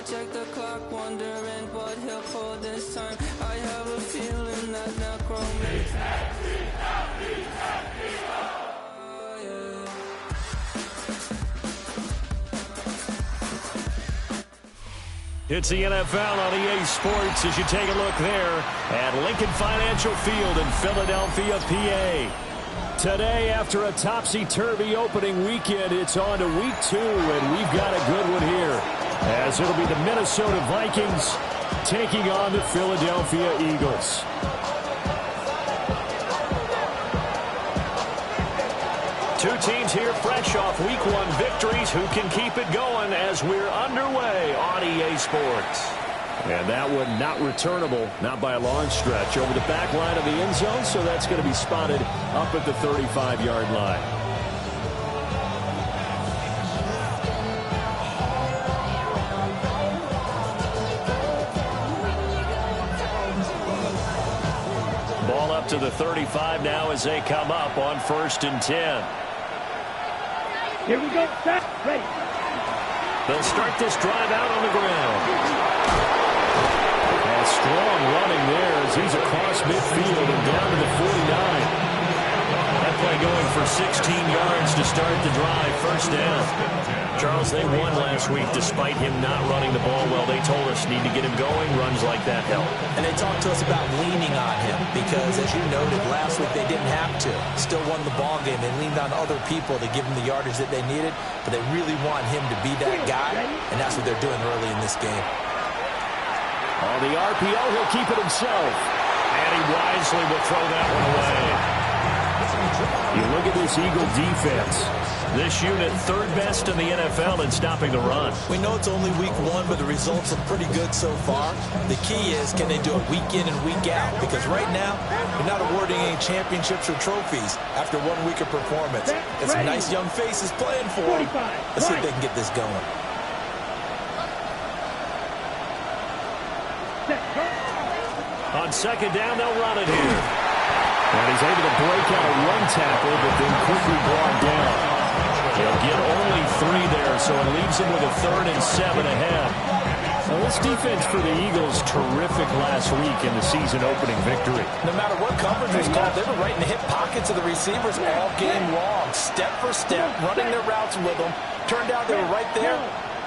check the clock, wondering what he'll pull this time. I have a feeling that Necro makes It's the NFL on EA Sports as you take a look there at Lincoln Financial Field in Philadelphia, PA. Today, after a topsy-turvy opening weekend, it's on to week 2, and we've got a good one here, as it'll be the Minnesota Vikings taking on the Philadelphia Eagles. Two teams here fresh off Week 1 victories. Who can keep it going as we're underway on EA Sports? And that one not returnable, not by a long stretch, over the back line of the end zone, so that's going to be spotted up at the 35-yard line. Ball up to the 35 now as they come up on 1st and 10. Here we go, set, ready. They'll start this drive out on the ground. And strong running there as he's across midfield and down to the 49. That play going for 16 yards to start the drive, 1st down. Charles, they won last week despite him not running the ball well. They told us need to get him going. Runs like that help. And they talked to us about leaning on him because, as you noted, last week they didn't have to. Still won the ball game. They leaned on other people to give him the yardage that they needed, but they really want him to be that guy, and that's what they're doing early in this game. On the RPO, he'll keep it himself. And he wisely will throw that one away. You look at this Eagle defense. This unit, 3rd best in the NFL in stopping the run. We know it's only week 1, but the results are pretty good so far. The key is, can they do it week in and week out? Because right now, they're not awarding any championships or trophies after 1 week of performance. Got some nice young faces playing for them. Let's see if they can get this going. On 2nd down, they'll run it here. And he's able to break out a run tackle, but then quickly brought down. He'll get only 3 there, so it leaves him with a 3rd and 7 ahead. Well, this defense for the Eagles, terrific last week in the season opening victory. No matter what coverage was called, they were right in the hip pockets of the receivers all game long. Step for step, running their routes with them. Turned out they were right there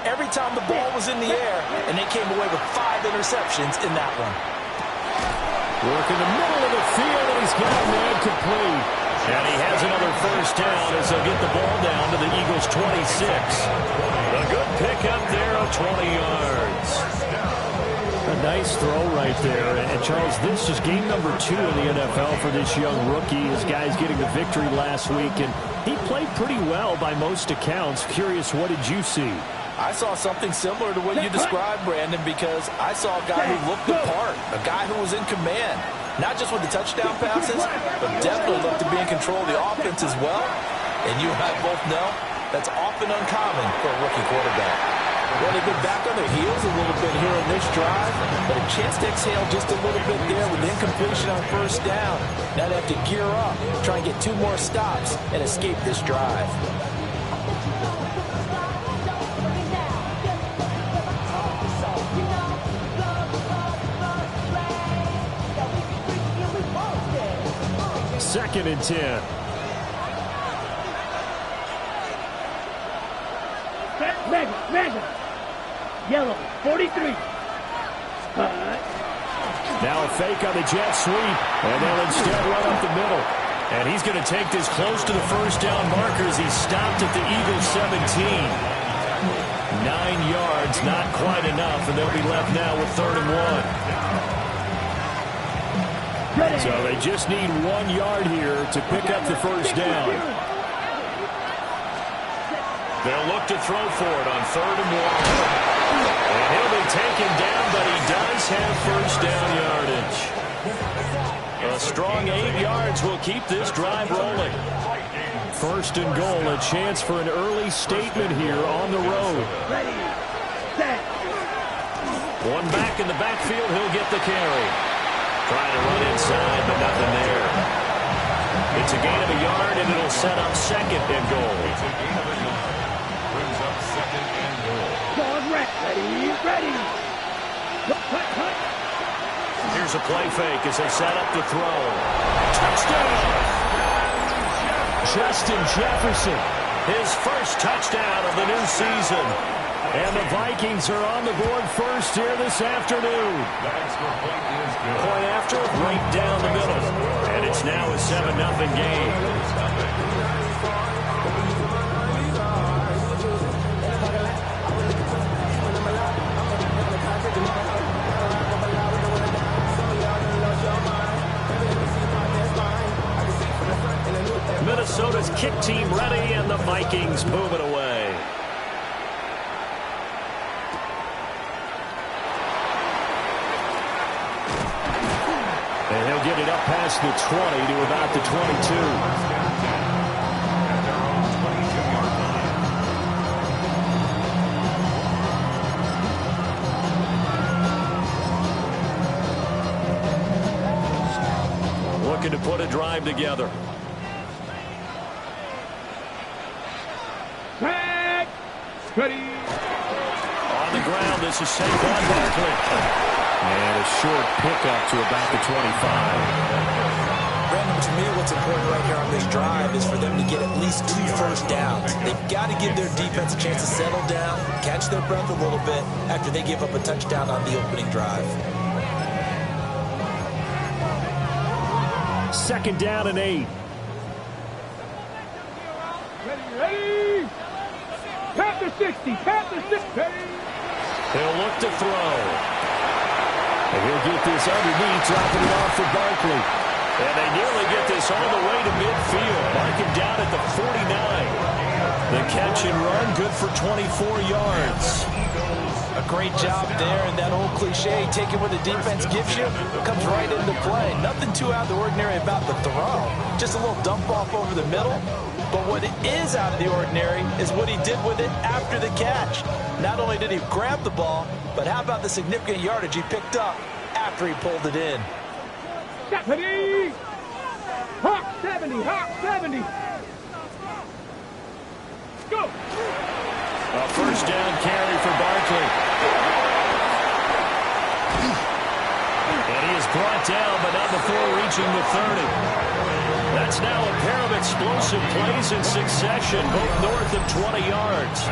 every time the ball was in the air, and they came away with 5 interceptions in that one. Work in the middle of the field, and he's got a man complete. And he has another 1st down as they'll get the ball down to the Eagles' 26. A good pickup there of 20 yards. A nice throw right there. And Charles, this is game number 2 in the NFL for this young rookie. His guys getting the victory last week, and he played pretty well by most accounts. Curious, what did you see? I saw something similar to what you described, Brandon, because I saw a guy who looked the part, a guy who was in command. Not just with the touchdown passes, but definitely looked to be in control of the offense as well. And you and I both know that's often uncommon for a rookie quarterback. Well, they've been back on their heels a little bit here in this drive, but a chance to exhale just a little bit there with the incompletion on 1st down. Now they have to gear up, try and get 2 more stops, and escape this drive. Second and 10. Mega. Yellow, 43. Now a fake on the jet sweep, and they'll instead run up the middle. And he's going to take this close to the 1st down marker as he's stopped at the Eagles' 17. 9 yards, not quite enough, and they'll be left now with 3rd and 1. So they just need 1 yard here to pick up the 1st down. They'll look to throw for it on 3rd and 1. And he'll be taken down, but he does have 1st down yardage. A strong 8 yards will keep this drive rolling. 1st and goal, a chance for an early statement here on the road. One back in the backfield, he'll get the carry. Trying to run inside, but nothing there. It's a gain of a yard, and it'll set up 2nd and goal. Brings up 2nd and goal. Ready. Cut. Here's a play fake as they set up the throw. Touchdown! Justin Jefferson, his first touchdown of the new season. And the Vikings are on the board first here this afternoon. Point after, right down the middle. And it's now a 7-0 game. Minnesota's kick team ready, and the Vikings move it away. And he'll get it up past the 20 to about the 22. Looking to put a drive together. Ready. On the ground, this is Saquon Barkley. And a short pickup to about the 25. Brandon, to me, what's important right here on this drive is for them to get at least 2 first downs. They've got to give their defense a chance to settle down, catch their breath a little bit after they give up a touchdown on the opening drive. 2nd down and 8. Ready. Panther 60. Ready. He'll look to throw. And he'll get this underneath, dropping it off for Barkley. And they nearly get this all the way to midfield. Mark him down at the 49. The catch and run, good for 24 yards. A great job there, and that old cliche, take it what the defense gives you, comes right into play. Nothing too out of the ordinary about the throw. Just a little dump off over the middle. But what is out of the ordinary is what he did with it after the catch. Not only did he grab the ball, but how about the significant yardage he picked up after he pulled it in. Ready. Hawk 70. Go. A first down carry for Barkley. And he is brought down, but not before reaching the 30. That's now a pair of explosive plays in succession, both north of 20 yards.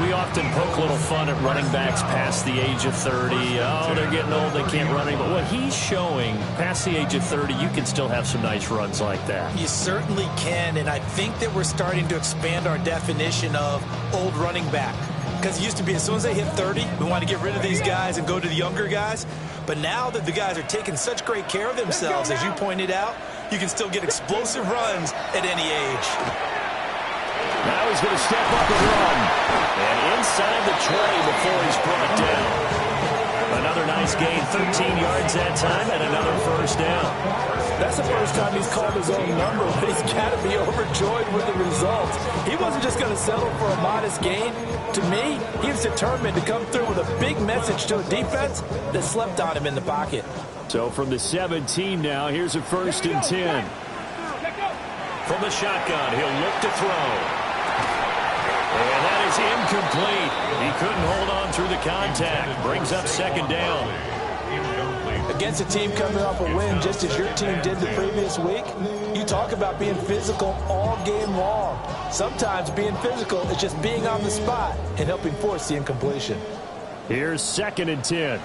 We often poke a little fun at running backs past the age of 30. Oh, they're getting old, they can't run anymore. But what he's showing, past the age of 30, you can still have some nice runs like that. You certainly can, and I think that we're starting to expand our definition of old running back. Because it used to be as soon as they hit 30, we want to get rid of these guys and go to the younger guys. But now that the guys are taking such great care of themselves, as you pointed out, you can still get explosive runs at any age. Now he's going to step up and run. And inside the 20 before he's brought down. Another nice gain, 13 yards that time, and another first down. That's the first time he's called his own number, but he's got to be overjoyed with the results. He wasn't just going to settle for a modest gain. To me, he was determined to come through with a big message to a defense that slept on him in the pocket. So from the 17 now, here's a 1st and 10. From the shotgun, he'll look to throw. And that is incomplete. He couldn't hold on through the contact. Brings up 2nd down. Against a team coming off a win just as your team did the previous week, you talk about being physical all game long. Sometimes being physical is just being on the spot and helping force the incompletion. Here's 2nd and 10.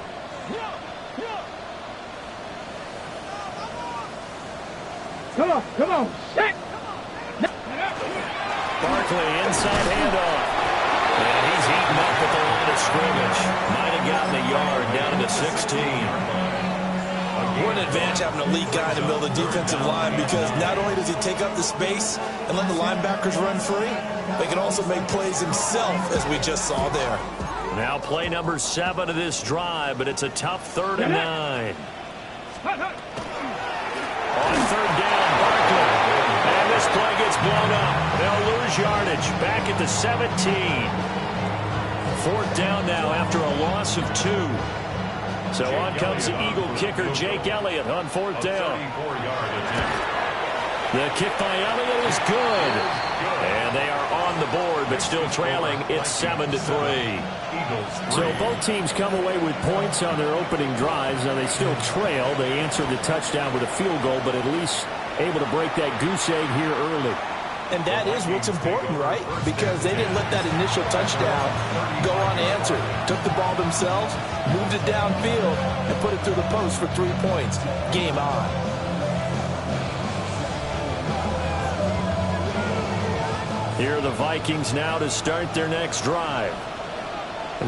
Come on. Set. Barkley, inside handoff. And he's eaten up at the line of scrimmage. Might have gotten a yard down to the 16. What an advantage having an elite guy in the middle of the defensive line, because not only does he take up the space and let the linebackers run free, but he can also make plays himself, as we just saw there. Now play number 7 of this drive, but it's a tough 3rd and 9. On 3rd down, Barkley. And this play gets blown up. They'll lose yardage. Back at the 17. 4th down now after a loss of 2. So on comes the Eagle kicker, Jake Elliott, on 4th down. The kick by Elliott is good. And they are on the board, but still trailing. It's 7-3. So both teams come away with points on their opening drives. Now they still trail. They answered the touchdown with a field goal, but at least able to break that goose egg here early. And that is what's important, right? Because they didn't let that initial touchdown go unanswered. Took the ball themselves, moved it downfield, and put it through the post for 3 points. Game on. Here are the Vikings now to start their next drive.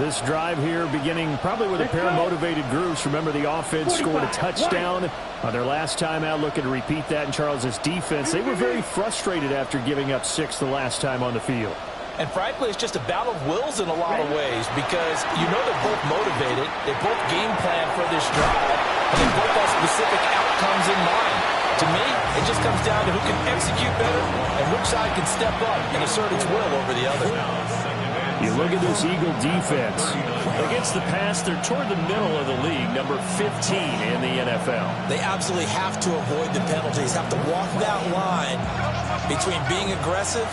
This drive here beginning probably with a pair of motivated groups. Remember, the offense scored a touchdown on their last time out. Looking to repeat that in Charles' defense. They were very frustrated after giving up 6 the last time on the field. And frankly, it's just a battle of wills in a lot of ways because you know they're both motivated. They both game plan for this drive, and they both have specific outcomes in mind. To me, it just comes down to who can execute better and which side can step up and assert its will over the other. You look at this Eagle defense. Against the pass, they're toward the middle of the league, number 15 in the NFL. They absolutely have to avoid the penalties, have to walk that line between being aggressive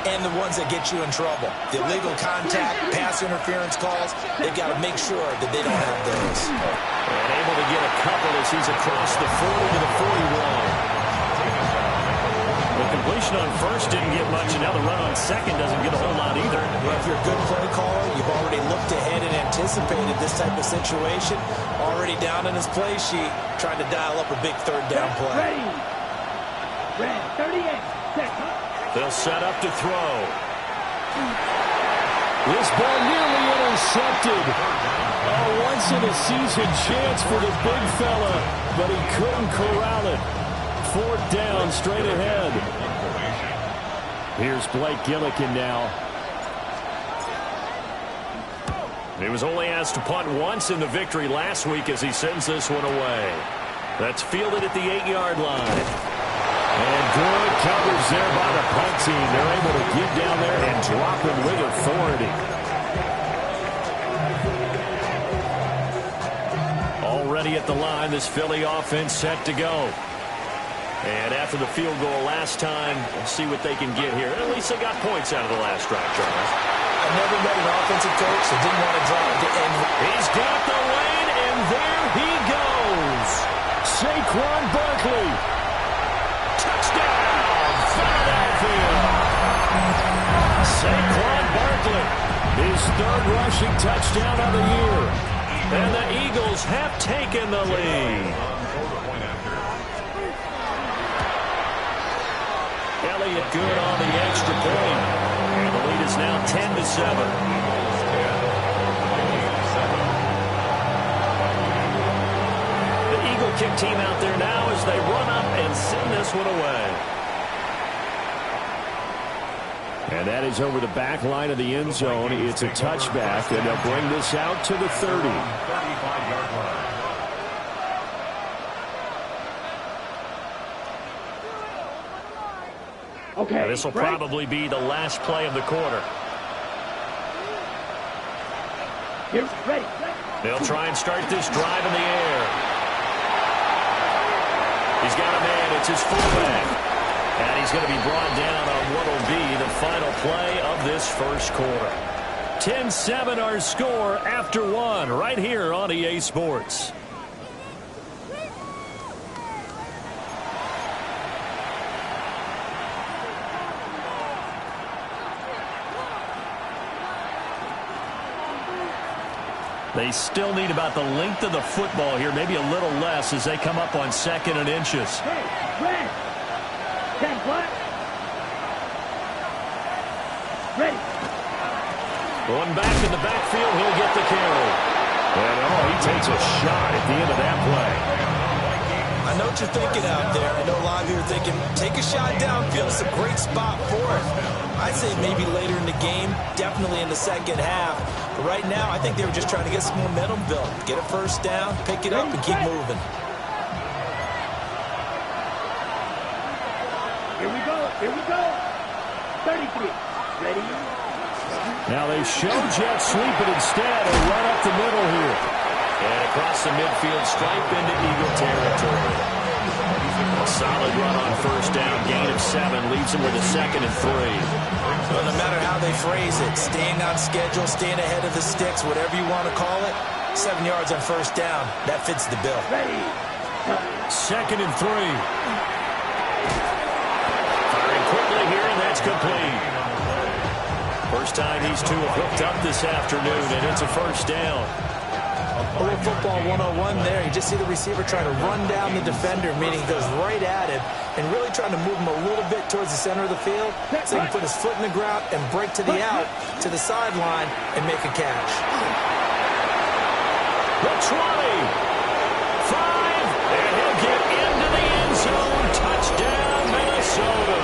and the ones that get you in trouble. The illegal contact, pass interference calls, they've got to make sure that they don't have those. And able to get a couple as he's across the 40 to the 41. The completion on first didn't get much, and now the run on second doesn't get a whole lot either. Well, if you're a good play caller, you've already looked ahead and anticipated this type of situation. Already down in his play sheet, trying to dial up a big third down play. Red, 38, second. They'll set up to throw. This ball nearly intercepted. A once-in-a-season chance for the big fella, but he couldn't corral it. 4th down, straight ahead. Here's Blake Gillikin now. He was only asked to punt once in the victory last week as he sends this one away. That's fielded at the 8-yard line. And good coverage there by the punt team. They're able to get down there and drop him with authority. Already at the line, this Philly offense set to go. And after the field goal last time, we'll see what they can get here. At least they got points out of the last drive, Charles. I never met an offensive coach that didn't want to drive to end. He's got the lane, and there he goes. Saquon Barkley. Touchdown, Philadelphia. Saquon Barkley. His 3rd rushing touchdown of the year. And the Eagles have taken the lead. Elliott good on the extra point. And the lead is now 10-7. The Eagle kick team out there now as they run up and send this one away. And that is over the back line of the end zone. It's a touchback, and they'll bring this out to the 30. Okay. Now this will probably be the last play of the quarter. Here, ready. They'll try and start this drive in the air. He's got a man. It's his fullback. And he's going to be brought down on what will be the final play of this first quarter. 10-7 our score after 1 right here on EA Sports. They still need about the length of the football here, maybe a little less as they come up on 2nd and inches. Hey, red. 10 flat. Ready. Going back in the backfield, he'll get the carry. And he takes a shot at the end of that play. I know what you're thinking out there. I know a lot of you are thinking, take a shot downfield. It's a great spot for it. I'd say maybe later in the game, definitely in the second half. But right now, I think they were just trying to get some momentum built. Get a first down, pick it up, and keep moving. Here we go. Here we go. 33. Ready. Now they show jet sweep, but instead a run up the middle here. And across the midfield stripe into Eagle territory. A solid run on first down. Gain of 7 leaves him with a 2nd and 3. Well, no matter how they phrase it, staying on schedule, staying ahead of the sticks, whatever you want to call it, 7 yards on first down, that fits the bill. 2nd and 3. Firing quickly here, and that's complete. First time these two have hooked up this afternoon, and it's a first down. A little football 101 there. You just see the receiver trying to run down the defender, meaning he goes right at him, and really trying to move him a little bit towards the center of the field so he can put his foot in the ground and break to the out, to the sideline, and make a catch. The 20. 5. And he'll get into the end zone. Touchdown, Minnesota.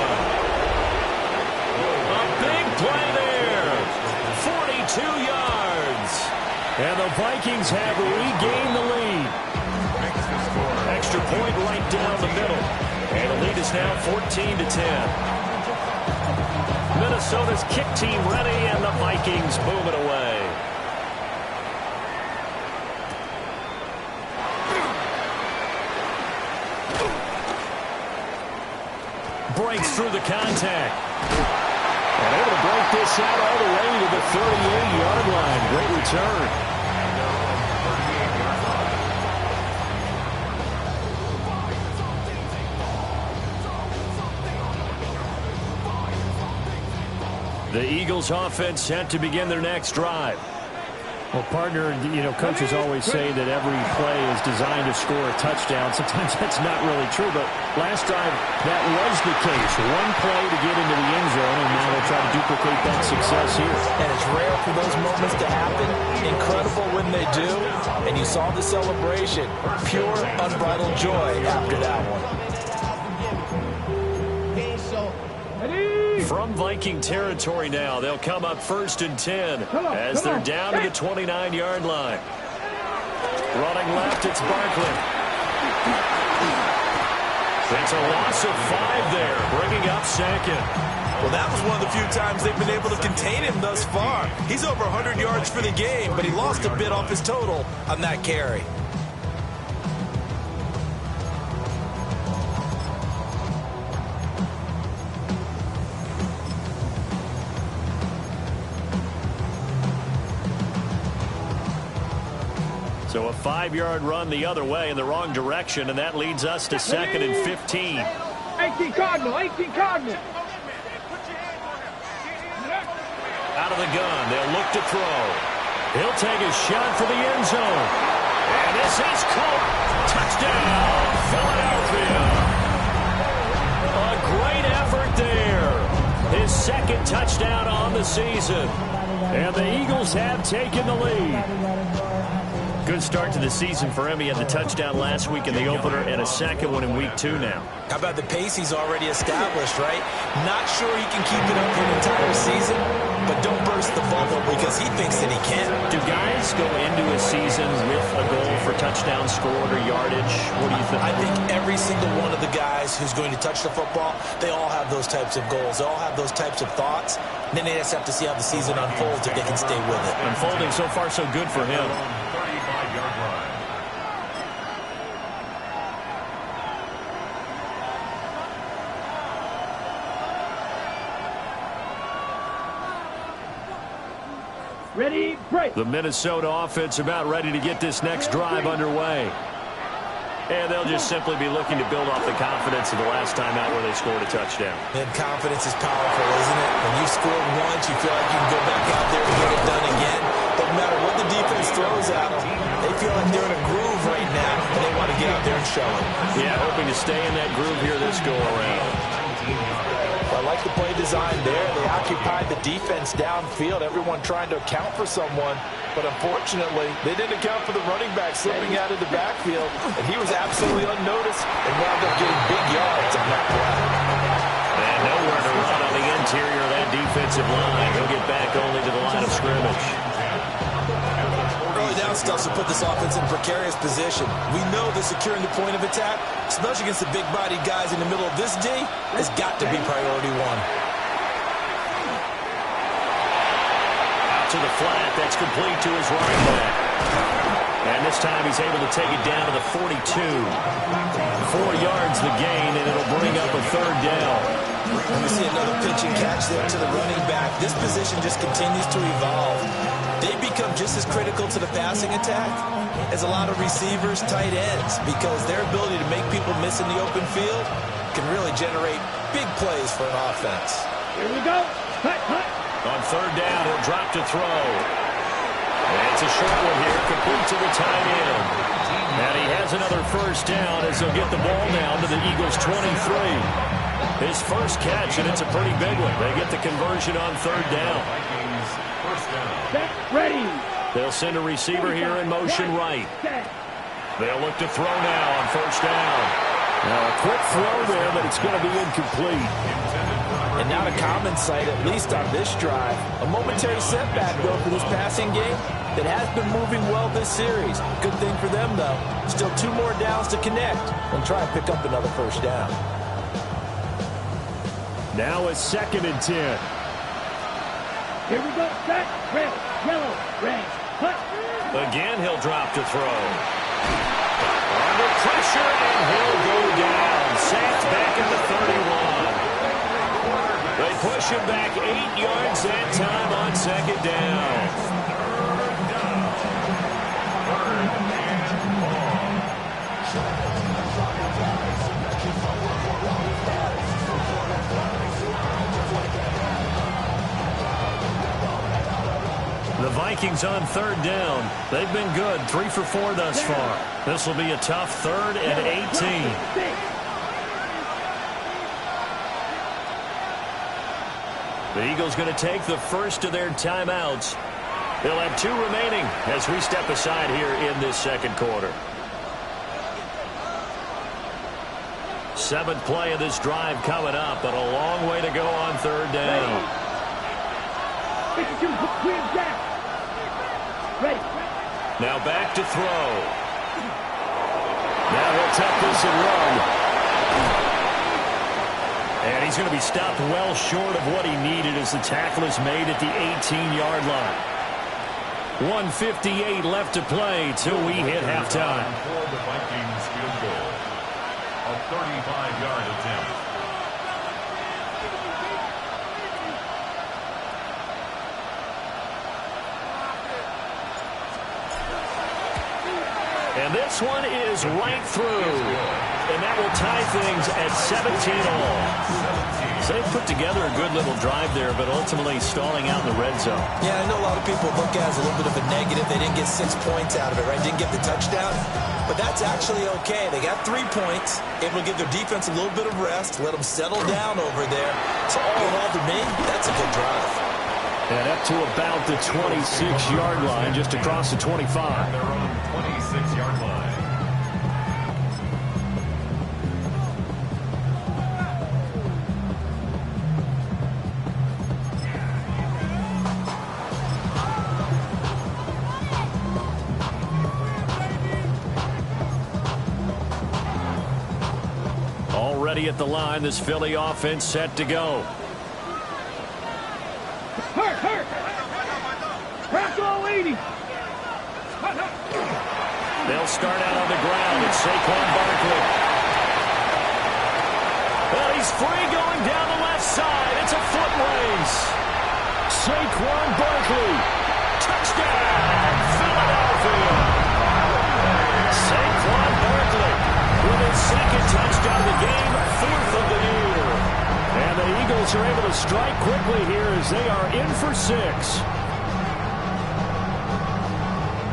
A big play there. 42 yards. And the Vikings have regained the lead. Extra point right down the middle. And the lead is now 14-10. Minnesota's kick team ready, and the Vikings move it away. Breaks through the contact. And able to break this out all the way to the 38-yard line. Great return. The Eagles offense set to begin their next drive. Well, partner, coaches always say that every play is designed to score a touchdown. Sometimes that's not really true, but last drive, that was the case. One play to get into the end zone, and now they'll try to duplicate that success here. And it's rare for those moments to happen. Incredible when they do. And you saw the celebration. Pure, unbridled joy after that one. From Viking territory now, they'll come up 1st and 10 as they're down to the 29-yard line. Running left, it's Barkley. It's a loss of 5 there, bringing up 2nd. Well, that was one of the few times they've been able to contain him thus far. He's over 100 yards for the game, but he lost a bit off his total on that carry. So a 5-yard run the other way in the wrong direction, and that leads us to 2nd and 15. 18 Cardinal, 18 Cardinal. Out of the gun, they'll look to throw. He'll take a shot for the end zone. And this is caught. Touchdown, Philadelphia. A great effort there. His 2nd touchdown on the season. And the Eagles have taken the lead. Good start to the season for him. He had the touchdown last week in the opener and a 2nd one in week 2 now. How about the pace he's already established, right? Not sure he can keep it up for an entire season, but don't burst the bubble because he thinks that he can. Do guys go into a season with a goal for touchdown scored or yardage? What do you think? I think every single one of the guys who's going to touch the football, they all have those types of goals. They all have those types of thoughts. And then they just have to see how the season unfolds if they can stay with it. Unfolding so far so good for him. Ready, break. The Minnesota offense about ready to get this next drive underway. And they'll just simply be looking to build off the confidence of the last time out where they scored a touchdown. And confidence is powerful, isn't it? When you scored once, you feel like you can go back out there and get it done again. Doesn't matter what the defense throws at them. They feel like they're in a groove right now, and they want to get out there and show it. Yeah, hoping to stay in that groove here this go-around. I like the play design there. They occupied the defense downfield, everyone trying to account for someone. But unfortunately, they didn't account for the running back slipping out of the backfield. And he was absolutely unnoticed and wound up getting big yards on that play. And nowhere to run on the interior of that defensive line. He'll get back only to the line of scrimmage. Early down stuff to put this offense in a precarious position. We know that securing the point of attack, especially against the big-bodied guys in the middle of this D, has got to be priority one. Out to the flat. That's complete to his running back. And this time he's able to take it down to the 42. 4 yards the gain, and it'll bring up a third down. And we see another pitch and catch there to the running back. This position just continues to evolve. They become just as critical to the passing attack as a lot of receivers, tight ends, because their ability to make people miss in the open field can really generate big plays for an offense. Here we go. Cut, cut. On third down, he'll drop to throw. And it's a short one here, complete to the tight end. And he has another first down as he'll get the ball down to the Eagles' 23. His first catch, and it's a pretty big one. They get the conversion on third down. Set, ready. They'll send a receiver here in motion right. They'll look to throw now on first down. Now a quick throw there, but it's going to be incomplete. And not a common sight, at least on this drive. A momentary setback, though, for this passing game that has been moving well this series. Good thing for them, though. Still 2 more downs to connect and try and pick up another first down. Now a 2nd and 10. Here we go. Set, red, yellow, red, cut. Again, he'll drop to throw. Under pressure, and he'll go down. Sacked back at the 31. They push him back 8 yards that time on second down. The Vikings on third down. They've been good, 3 for 4 thus far. This will be a tough 3rd and 18. The Eagles going to take the first of their timeouts. They'll have 2 remaining as we step aside here in this second quarter. 7th play of this drive coming up, but a long way to go on third down. Now back to throw. Now he'll tuck this and run. And he's going to be stopped well short of what he needed as the tackle is made at the 18-yard line. 1:58 left to play till we hit halftime. For the Vikings field goal, a 35-yard attempt. And this one is right through. And that will tie things at 17 all. So they've put together a good little drive there, but ultimately stalling out in the red zone. Yeah, I know a lot of people look at it as a little bit of a negative. They didn't get 6 points out of it, right? Didn't get the touchdown. But that's actually okay. They got 3 points, able to give their defense a little bit of rest, let them settle down over there. So all in all, to me, that's a good drive. And up to about the 26-yard line, just across the 25. They're on 26-yard line. Already at the line, this Philly offense set to go. Hurt. Crackle 80. They'll start out on the ground. It's Saquon Barkley. Well, he's free going down the left side. It's a foot race. Saquon Barkley. Touchdown, Philadelphia. Saquon Barkley with his 2nd touchdown of the game, 4th of the year. And the Eagles are able to strike quickly here as they are in for 6.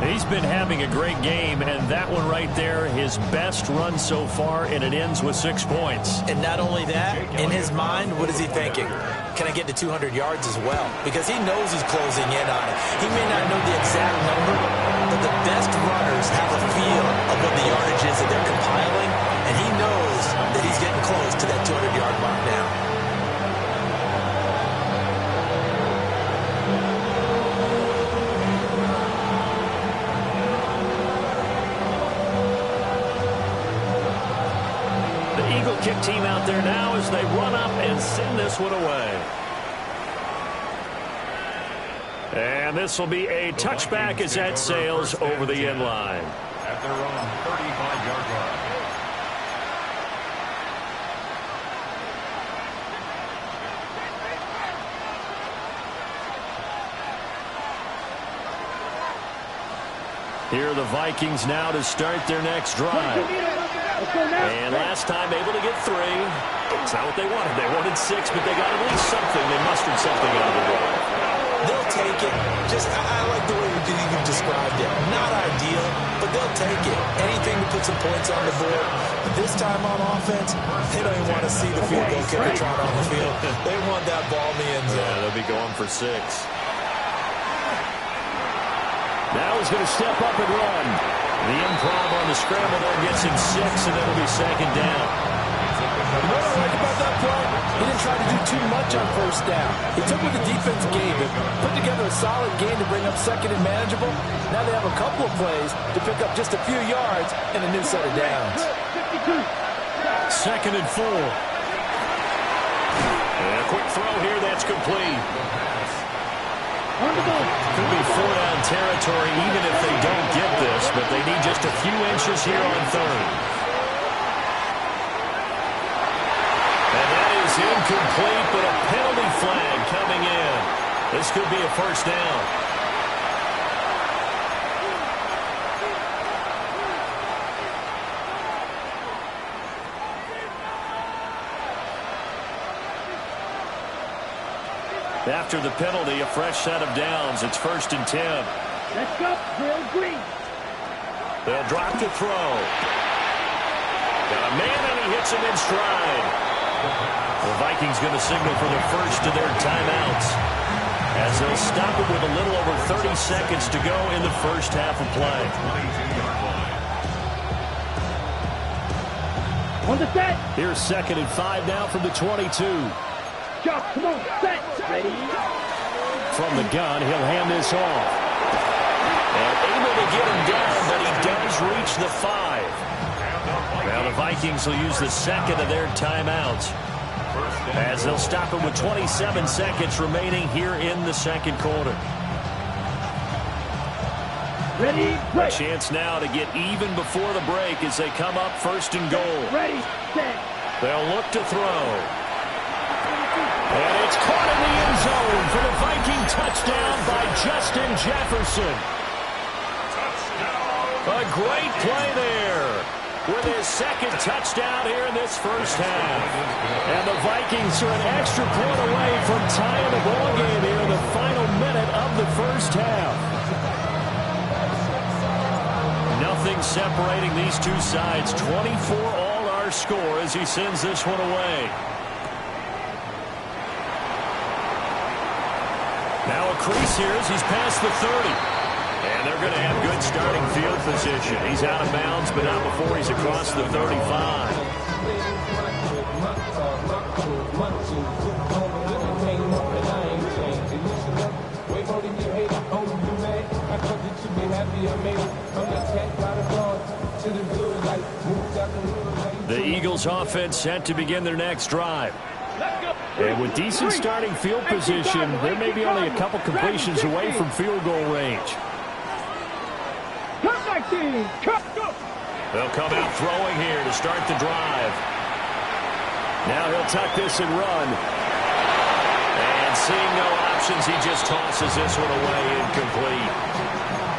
He's been having a great game, and that one right there, his best run so far, and it ends with 6 points. And not only that, in his mind, what is he thinking? Can I get to 200 yards as well? Because he knows he's closing in on it. He may not know the exact number, but the best runners have a feel of what the yardage is that they're compiling, and he knows that he's getting close to that 200-yard mark now. Kick team out there now as they run up and send this one away. And this will be a touchback as that sails over the end line. At their own 35-yard line. Here are the Vikings now to start their next drive. And last time able to get 3. It's not what they wanted. They wanted 6, but they got at least something. They mustered something out of the drive. They'll take it. I like the way you described it. Not ideal, but they'll take it. Anything to put some points on the board. But this time on offense, they don't even want to see the field goal kicker trot on the field. They want that ball in the end zone. Yeah, they'll be going for 6. Now he's going to step up and run. The improv on the scramble there gets him 6, and it'll be second down. You know what I like about that play? He didn't try to do too much on first down. He took what the defense gave him, put together a solid game to bring up second and manageable. Now they have a couple of plays to pick up just a few yards and a new set of downs. Second and 4. And a quick throw here, that's complete. Could be 4-down territory even if they don't get this, but they need just a few inches here on third. And that is incomplete, but a penalty flag coming in. This could be a first down. After the penalty, a fresh set of downs. It's 1st and 10. Let's go, Bill Green. They'll drop the throw. Got a man, and he hits him in stride. The Vikings going to signal for the first of their timeouts, as they'll stop it with a little over 30 seconds to go in the first half of play. On the set. Here's 2nd and 5 now from the 22. Come on, set. Ready. From the gun, he'll hand this off. And able to get him down, but he does reach the 5. Now the Vikings will use the second of their timeouts, as they'll stop it with 27 seconds remaining here in the second quarter. Ready, break. A chance now to get even before the break as they come up 1st and goal. Ready, set. They'll look to throw. And it's caught in the end zone for the Viking touchdown by Justin Jefferson. A great play there with his second touchdown here in this first half. And the Vikings are an extra point away from tying the ball game here in the final minute of the first half. Nothing separating these two sides. 24 all our score as he sends this one away. Now a crease here as he's past the 30. And they're going to have good starting field position. He's out of bounds, but not before he's across the 35. The Eagles offense set to begin their next drive. And with decent starting field position, there may be only a couple completions away from field goal range. They'll come out throwing here to start the drive. Now he'll tuck this and run. And seeing no options, he just tosses this one away incomplete.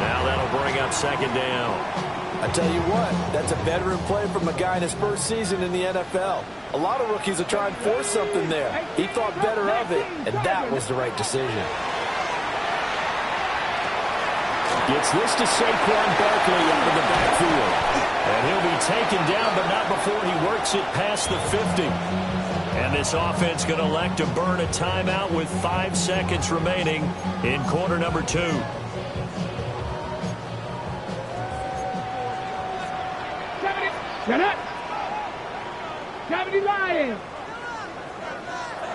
Now that'll bring up second down. I tell you what, that's a veteran play from a guy in his first season in the NFL. A lot of rookies are trying to force something there. He thought better of it, and that was the right decision. Gets this to Saquon Barkley out of the backfield. And he'll be taken down, but not before he works it past the 50. And this offense going to elect to burn a timeout with 5 seconds remaining in quarter number 2. Shut up! 70 Lions!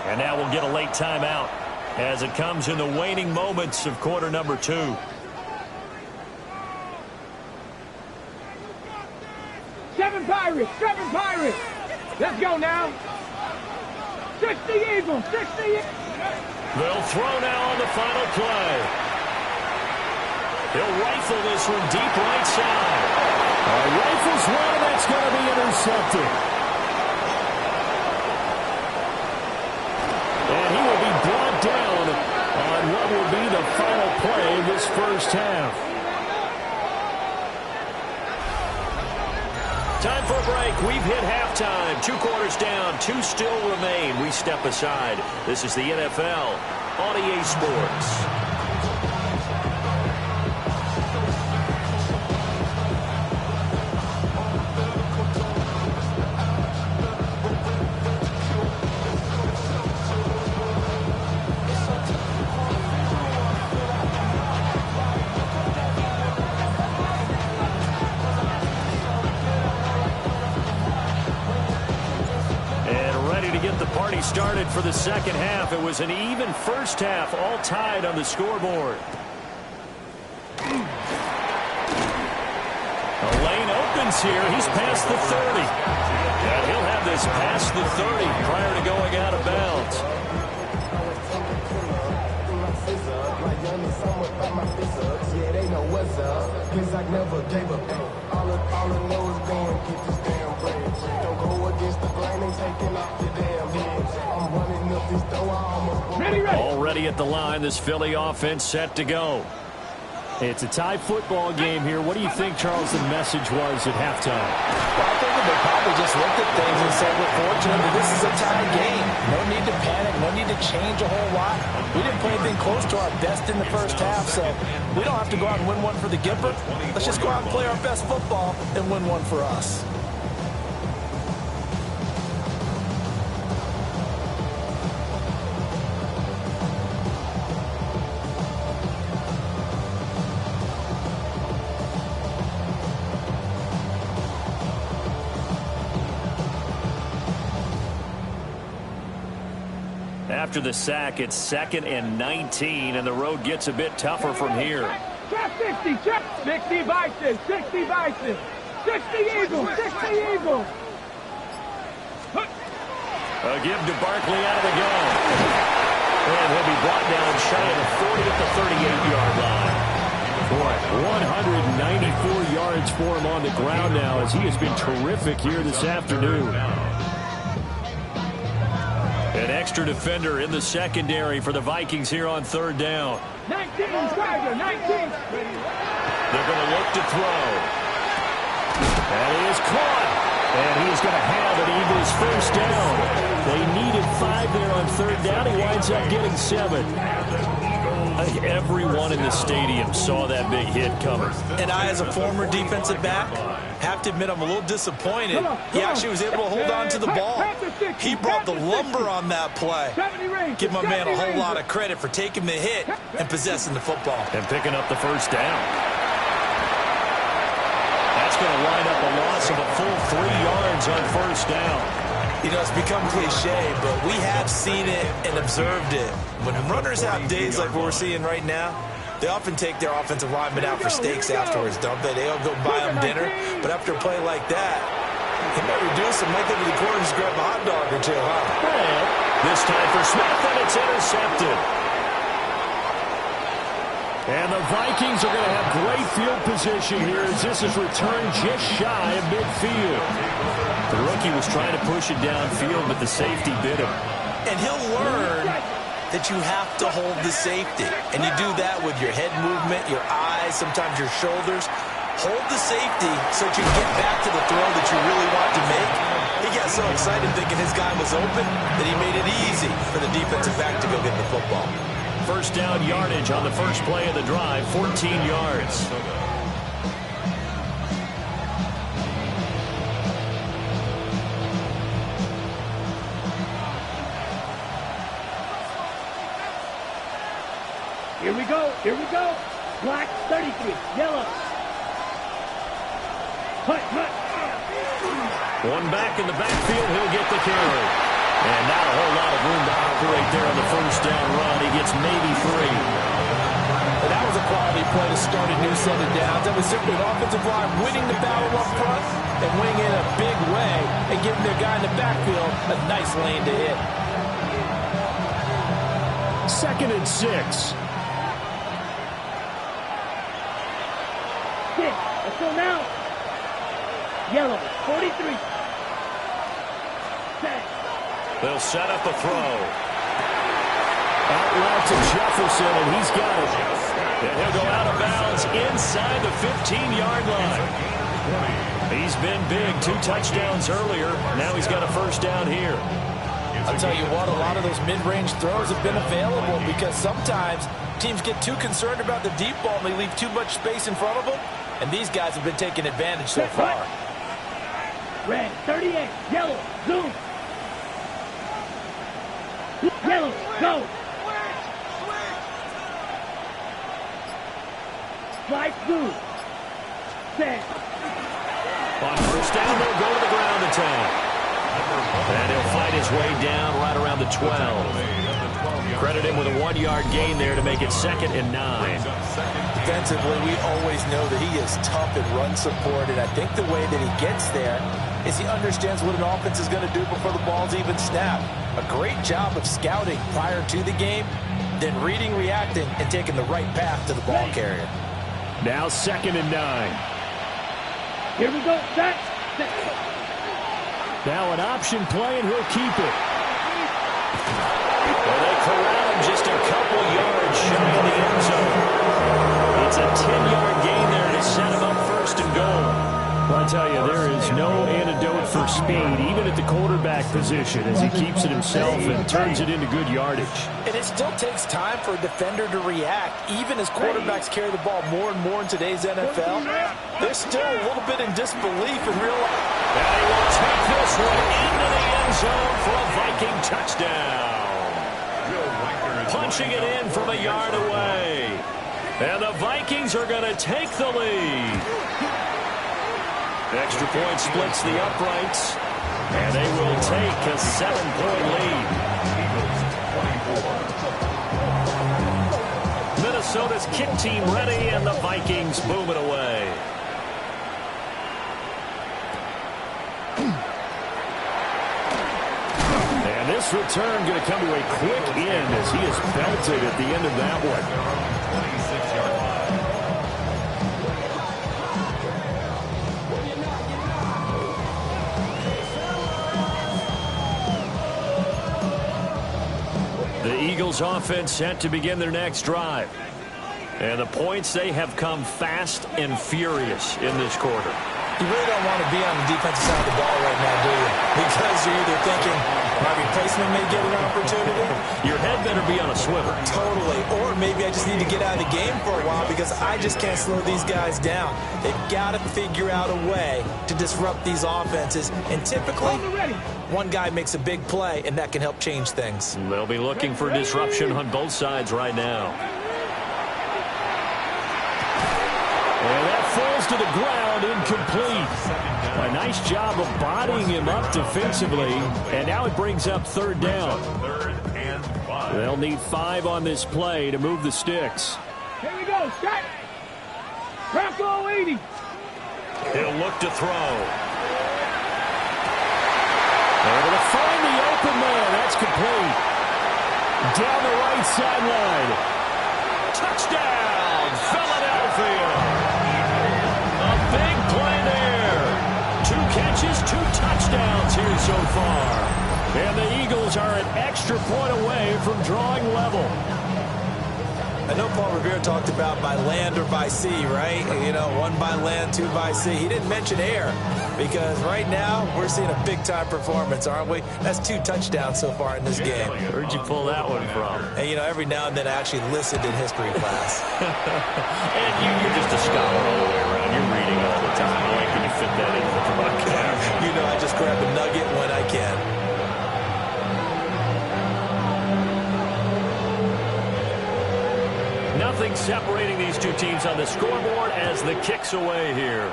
And now we'll get a late timeout as it comes in the waning moments of quarter number 2. 7 Pirates! 7 Pirates! Let's go now! 60 Eagles! 60 Eagles! They'll throw now on the final play. He'll rifle this from deep right side. Rifles one, and that's going to be intercepted. And he will be brought down on what will be the final play of this first half. Time for a break. We've hit halftime. 2 quarters down. 2 still remain. We step aside. This is the NFL on EA Sports. Started for the second half. It was an even first half, all tied on the scoreboard. The lane opens here. He's past the 30. And he'll have this past the 30 prior to going out of bounds. Yeah, they know what's up. Cause I never gave up. All I know is going to get this damn bread. Don't go against the grain and taking off the damn head. I'm running up this door. I almost ready. Already at the line, this Philly offense set to go. It's a tie football game here. What do you think, Charles, the message was at halftime? Well, I think they probably just looked at things and said, we're fortunate that this is a tie game. No need to panic. No need to change a whole lot. We didn't play anything close to our best in the first half, so we don't have to go out and win one for the Gipper. Let's just go out and play our best football and win one for us. After the sack, it's 2nd and 19, and the road gets a bit tougher from here. Check 60, check 60 Vikes, 60 Vikes, 60 Eagles, 60 Eagles. A give to Barkley out of the gun. And he'll be brought down shy of the 40 at the 38-yard line. Boy, 194 yards for him on the ground now as he has been terrific here this afternoon. An extra defender in the secondary for the Vikings here on 3rd down. 19, Tiger, 19. They're going to look to throw. That is caught. And he is going to have an Eagles first down. They needed 5 there on 3rd down. He winds up getting 7. I think everyone in the stadium saw that big hit coming. And I, as a former defensive back, have to admit I'm a little disappointed. He actually was able to hold on to the ball. He brought the lumber on that play. Give my man a whole lot of credit for taking the hit and possessing the football. And picking up the first down. That's going to line up a loss of a full 3 yards on first down. You know, it's become cliche, but we have seen it and observed it. When runners have days like what we're seeing right now, they often take their offensive linemen out for steaks afterwards, don't they? They'll go buy them dinner, but after a play like that, he might reduce them, might go to the corner and just grab a hot dog or two, huh? This time for Smith, and it's intercepted. And the Vikings are going to have great field position here as this is returned just shy of midfield. The rookie was trying to push it downfield, but the safety bit him. And he'll learn that you have to hold the safety. And you do that with your head movement, your eyes, sometimes your shoulders. Hold the safety so that you can get back to the throw that you really want to make. He got so excited thinking his guy was open that he made it easy for the defensive back to go get the football. First down yardage on the first play of the drive, 14 yards. Here we go, here we go. Black, 33, yellow. Hut, hut. One back in the backfield, he'll get the carry. And not a whole lot of room to operate there on the first down run. He gets maybe 3. But that was a quality play to start a new set of downs. That was simply an offensive line winning the battle up front and winning in a big way and giving their guy in the backfield a nice lane to hit. 2nd and 6. Let's go now. Yellow, 43. Set. They'll set up a throw. Out route to Jefferson, and he's got it. And he'll go out of bounds inside the 15-yard line. He's been big. 2 touchdowns earlier. Now he's got a first down here. I'll tell you what, a lot of those mid-range throws have been available because sometimes teams get too concerned about the deep ball and they leave too much space in front of them. And these guys have been taking advantage so far. Red, 38. Yellow, zoom. Yellow, go. Slide through. Set. On first down, they'll go to the ground attack. And he'll fight his way down right around the 12. Credit him with a 1-yard gain there to make it 2nd and 9. Defensively, we always know that he is tough in run support, and I think the way that he gets there is he understands what an offense is going to do before the ball's even snapped. A great job of scouting prior to the game, then reading, reacting, and taking the right path to the ball carrier. Now 2nd and 9. Here we go. Set. Now an option play, and he'll keep it. Well, they corral him just a couple yards shy of the end zone. It's a 10-yard gain there to set him up 1st and goal. Well, I tell you, there is no antidote for speed, even at the quarterback position, as he keeps it himself and turns it into good yardage. And it still takes time for a defender to react. Even as quarterbacks carry the ball more and more in today's NFL, they're still a little bit in disbelief in real life. And he will take this one into the end zone for a Viking touchdown. Punching it in from a yard away. And the Vikings are going to take the lead. Extra point splits the uprights. And they will take a 7-point lead. Minnesota's kick team ready, and the Vikings boom it away. And this return going to come to a quick end as he is belted at the end of that one. 26-yard line. The Eagles offense set to begin their next drive. And the points, they have come fast and furious in this quarter. You really don't want to be on the defensive side of the ball right now, do you? Because you're either thinking, my replacement may get an opportunity. Your head better be on a swivel. Totally. Or maybe I just need to get out of the game for a while because I just can't slow these guys down. They've got to figure out a way to disrupt these offenses. And typically, one guy makes a big play, and that can help change things. They'll be looking for disruption on both sides right now. And that falls to the ground, incomplete. A nice job of bodying him up defensively, and now it brings up 3rd down. 3rd and 5. They'll need 5 on this play to move the sticks. Here we go. Set. Bronco 80. He'll look to throw. Able to find the open man. That's complete. Down the right sideline. Touchdown, Philadelphia. A big play there. 2 catches, 2 touchdowns here so far. And the Eagles are an extra point away from drawing level. I know Paul Revere talked about by land or by sea, right? You know, 1 by land, 2 by sea. He didn't mention air because right now we're seeing a bigtime performance, aren't we? That's 2 touchdowns so far in this game. Where'd you pull that one from? And, you know, every now and then I actually listened in history class. And you're just a scholar all the way around. You're reading all the time. I like when you fit that into the broadcast. You know, I just grab a nugget when I can. Nothing separating these 2 teams on the scoreboard as the kick's away here.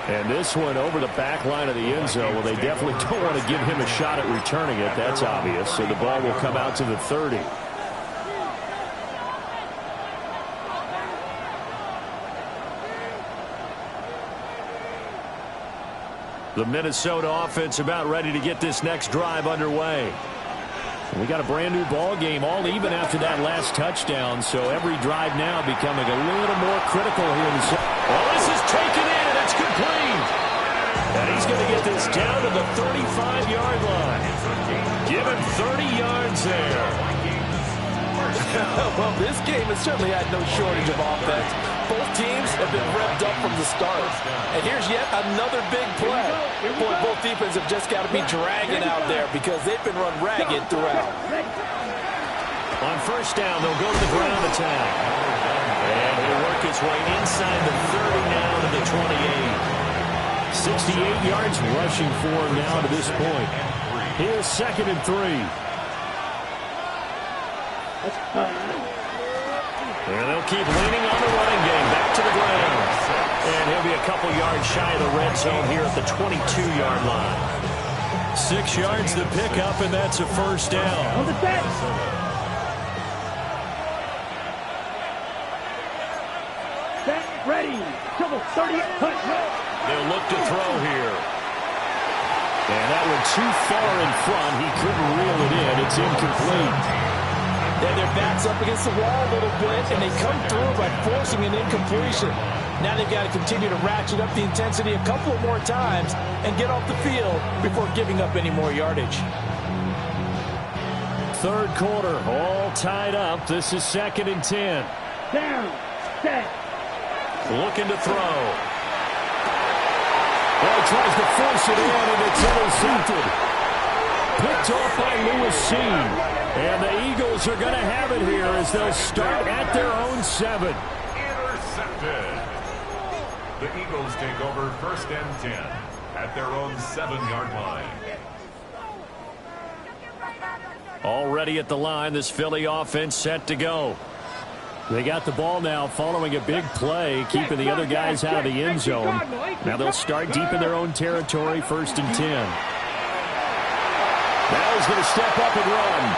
And this one over the back line of the end zone. Well, they definitely don't want to give him a shot at returning it. That's obvious. So the ball will come out to the 30. The Minnesota offense about ready to get this next drive underway. We got a brand new ball game, all even after that last touchdown. So every drive now becoming a little more critical here in the second. Well, this is taken in. It's complete. And he's going to get this down to the 35-yard line. Give him 30 yards there. Well, this game has certainly had no shortage of offense. Both teams have been revved up from the start. And here's yet another big play. Boy, both defenses have just got to be dragging out there because they've been run ragged throughout. On first down, they'll go to the ground attack. And he'll work his way inside the 30 now to the 28. 68 yards rushing for him now to this point. Here's 2nd and 3. And they'll keep leaning on the running game. Back to the ground. And he'll be a couple yards shy of the red zone here at the 22-yard line. 6 yards to pick up, and that's a first down. On the set. Set, ready. Trouble, 30, cut, go. They'll look to throw here. And that one too far in front. He couldn't reel it in. It's incomplete. And their backs up against the wall a little bit, and they come through by forcing an incompletion. Now they've got to continue to ratchet up the intensity a couple of more times and get off the field before giving up any more yardage. Third quarter, all tied up. This is 2nd and 10. Down, set. Looking to throw. Well, he tries to force it in, and it's intercepted. Picked off by Lewis Seen. And the Eagles are going to have it here as they'll start at their own 7. Intercepted. The Eagles take over 1st and 10 at their own 7-yard line. Already at the line, this Philly offense set to go. They got the ball now following a big play, keeping the other guys out of the end zone. Now they'll start deep in their own territory, 1st and 10. Now he's going to step up and run.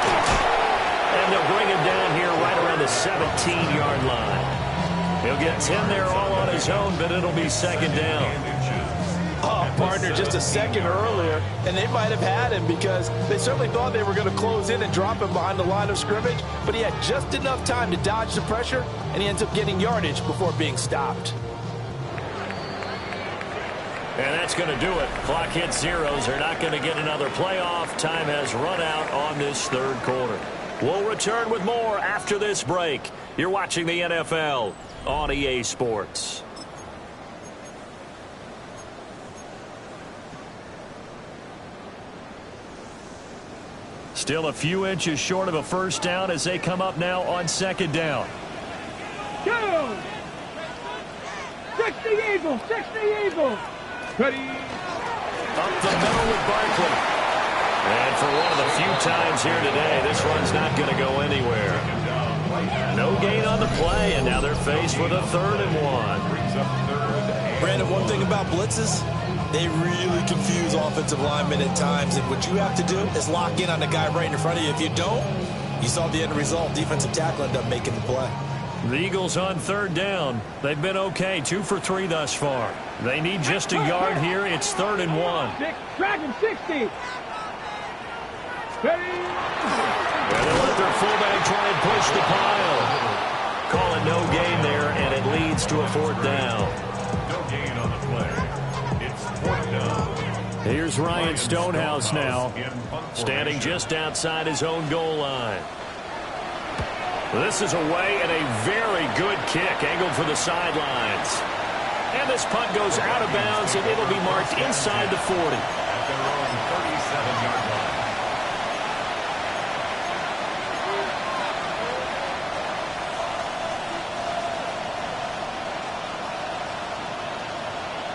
And they'll bring him down here right around the 17-yard line. He'll get 10 there all on his own, but it'll be 2nd down. Oh, partner, just a second earlier, and they might have had him because they certainly thought they were going to close in and drop him behind the line of scrimmage, but he had just enough time to dodge the pressure, and he ends up getting yardage before being stopped. And that's going to do it. Clock hits zeros. They're not going to get another playoff. Time has run out on this third quarter. We'll return with more after this break. You're watching the NFL on EA Sports. Still a few inches short of a first down as they come up now on 2nd down. Go! 60 Eagles, 60 Eagles. Ready. Up the middle with Barkley. And for one of the few times here today, this one's not going to go anywhere. No gain on the play, and now they're faced with a 3rd and 1. Brandon, one thing about blitzes, they really confuse offensive linemen at times, and what you have to do is lock in on the guy right in front of you. If you don't, you saw the end result. Defensive tackle ended up making the play. The Eagles on 3rd down. They've been okay, 2 for 3 thus far. They need just a yard here. It's 3rd and 1. Dragon 60. Ready. And they let their fullback try and push the pile. Call it no gain there, and it leads to a 4th down. No gain on the play. It's 4th down. Here's Ryan Stonehouse now, standing just outside his own goal line. This is away and a very good kick, angled for the sidelines. And this punt goes out of bounds, and it'll be marked inside the 40. At their own 37-yard line.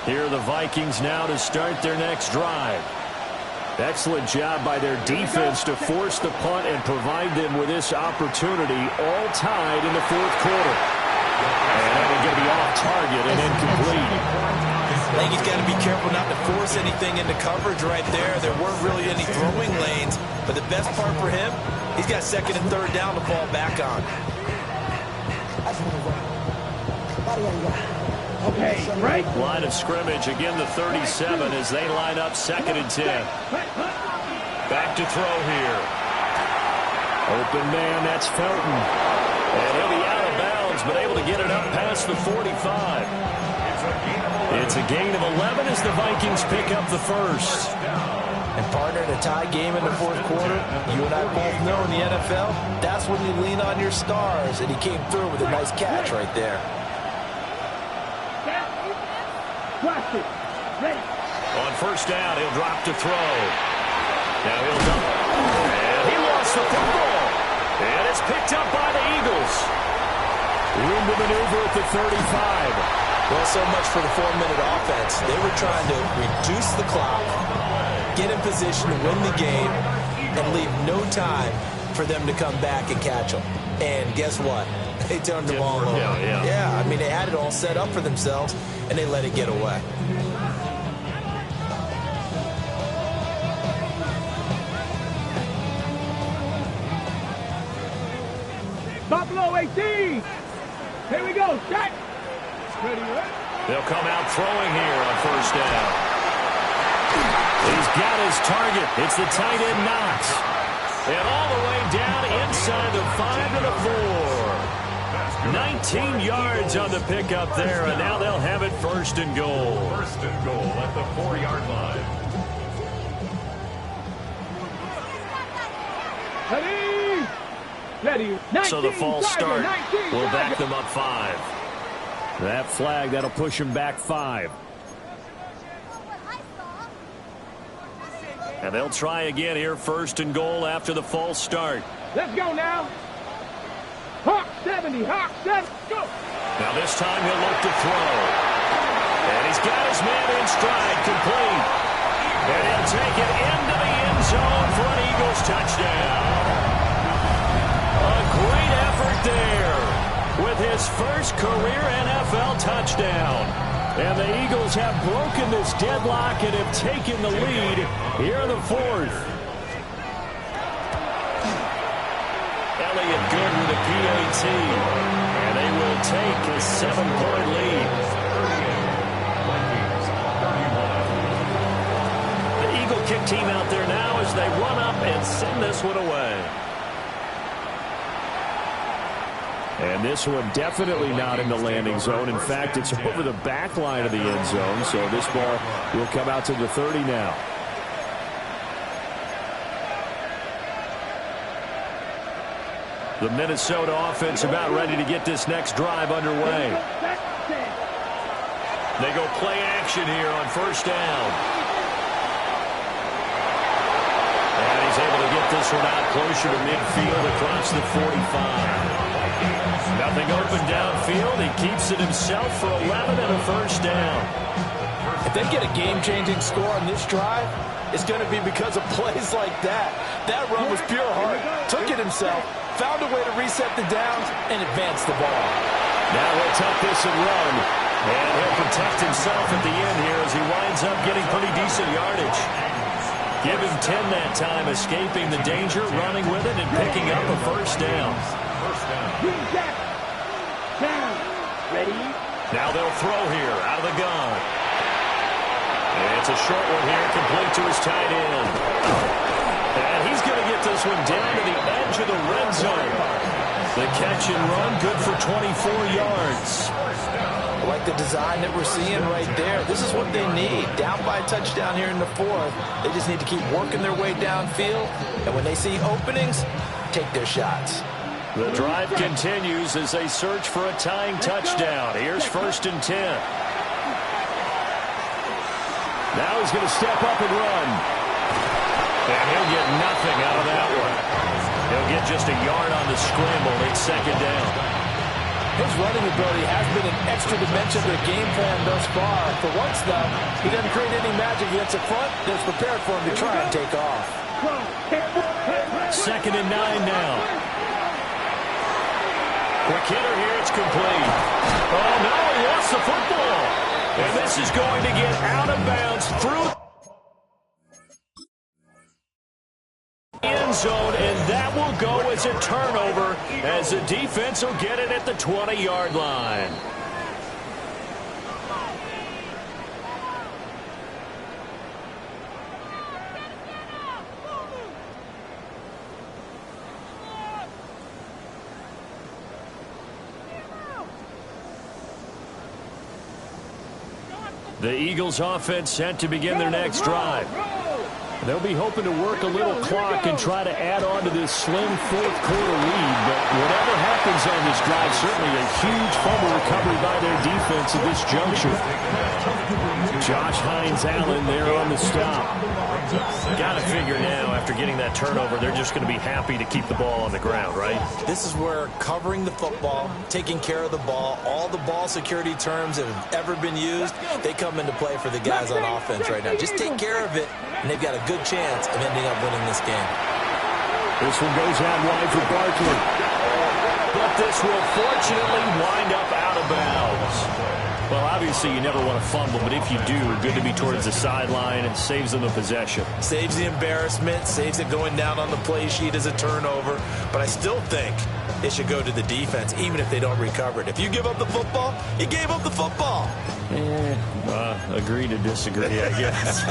Here are the Vikings now to start their next drive. Excellent job by their defense to force the punt and provide them with this opportunity, all tied in the 4th quarter. And that one going to be off target and incomplete. I think he's got to be careful not to force anything into coverage right there. There weren't really any throwing lanes, but the best part for him, he's got 2nd and 3rd down to fall back on. Okay, right. Line of scrimmage, again the 37 as they line up 2nd and 10. Back to throw here. Open man, that's Felton. And he'll be out of bounds, but able to get it up past the 45. It's a gain of 11 as the Vikings pick up the first. And partner, in a tie game in the fourth quarter, you and I both know in the NFL, that's when you lean on your stars, and he came through with a nice catch right there. On first down, he'll drop to throw. Now he'll dump. And he lost the football. And it's picked up by the Eagles. Room to maneuver at the 35. Well, so much for the 4-minute offense. They were trying to reduce the clock, get in position to win the game, and leave no time for them to come back and catch them. And guess what? They turned the ball over. Yeah, I mean, they had it all set up for themselves, and they let it get away. Buffalo 18. Here we go. Check. They'll come out throwing here on first down. He's got his target. It's the tight end Knox. And all the way down inside the 5 to the 4. 19 yards on the pickup there, and now they'll have it first and goal. First and goal at the 4-yard line. So the false start will back them up 5. That flag, that'll push him back 5. And they'll try again here, first and goal after the false start. Let's go now. Hawk 70, Hawk 70, go. Now this time he'll look to throw. And he's got his man in stride, complete. And he'll take it into the end zone for an Eagles touchdown. A great effort there with his first career NFL touchdown. And the Eagles have broken this deadlock and have taken the lead here in the 4th. Elliott good with a PAT. And they will take a 7-point lead. The Eagle kick team out there now as they run up and send this one away. And this one definitely not in the landing zone. In fact, it's over the back line of the end zone. So this ball will come out to the 30 now. The Minnesota offense about ready to get this next drive underway. They go play action here on first down. And he's able to get this one out closer to midfield across the 45. Nothing open downfield. He keeps it himself for 11 and a first down. If they get a game-changing score on this drive, it's going to be because of plays like that. That run was pure heart. Took it himself, found a way to reset the downs, and advance the ball. Now he'll tuck this and run. And he'll protect himself at the end here as he winds up getting pretty decent yardage. Give him 10 that time, escaping the danger, running with it, and picking up a first down. Now they'll throw here out of the gun. And it's a short one here, complete to his tight end. And he's going to get this one down to the edge of the red zone. The catch and run, good for 24 yards. I like the design that we're seeing right there. This is what they need. Down by a touchdown here in the 4th. They just need to keep working their way downfield. And when they see openings, take their shots. The drive continues as they search for a tying touchdown. Here's first and 10. Now he's going to step up and run. And he'll get nothing out of that one. He'll get just a yard on the scramble. It's second down. His running ability has been an extra dimension to the game plan thus far. For once, though, he doesn't create any magic against the front that's prepared for him to try and take off. Second and 9 now. Quick hitter here, it's complete. Oh, no, he lost the football. And this is going to get out of bounds through the end zone, and that will go as a turnover as the defense will get it at the 20-yard line. The Eagles offense set to begin their next drive. They'll be hoping to work a little clock and try to add on to this slim fourth quarter lead. But whatever happens on this drive, certainly a huge fumble recovery by their defense at this juncture. Josh Hines-Allen there on the stop. Got to figure now, after getting that turnover, they're just going to be happy to keep the ball on the ground, right? This is where covering the football, taking care of the ball, all the ball security terms that have ever been used, they come into play for the guys on offense right now. Just take care of it, and they've got a good chance of ending up winning this game. This one goes out wide for Barkley. But this will fortunately wind up out of bounds. Well, obviously you never want to fumble, but if you do, good to be towards the sideline. It saves them the possession. Saves the embarrassment, saves it going down on the play sheet as a turnover. But I still think it should go to the defense, even if they don't recover it. If you give up the football, you gave up the football. Agree to disagree, I guess.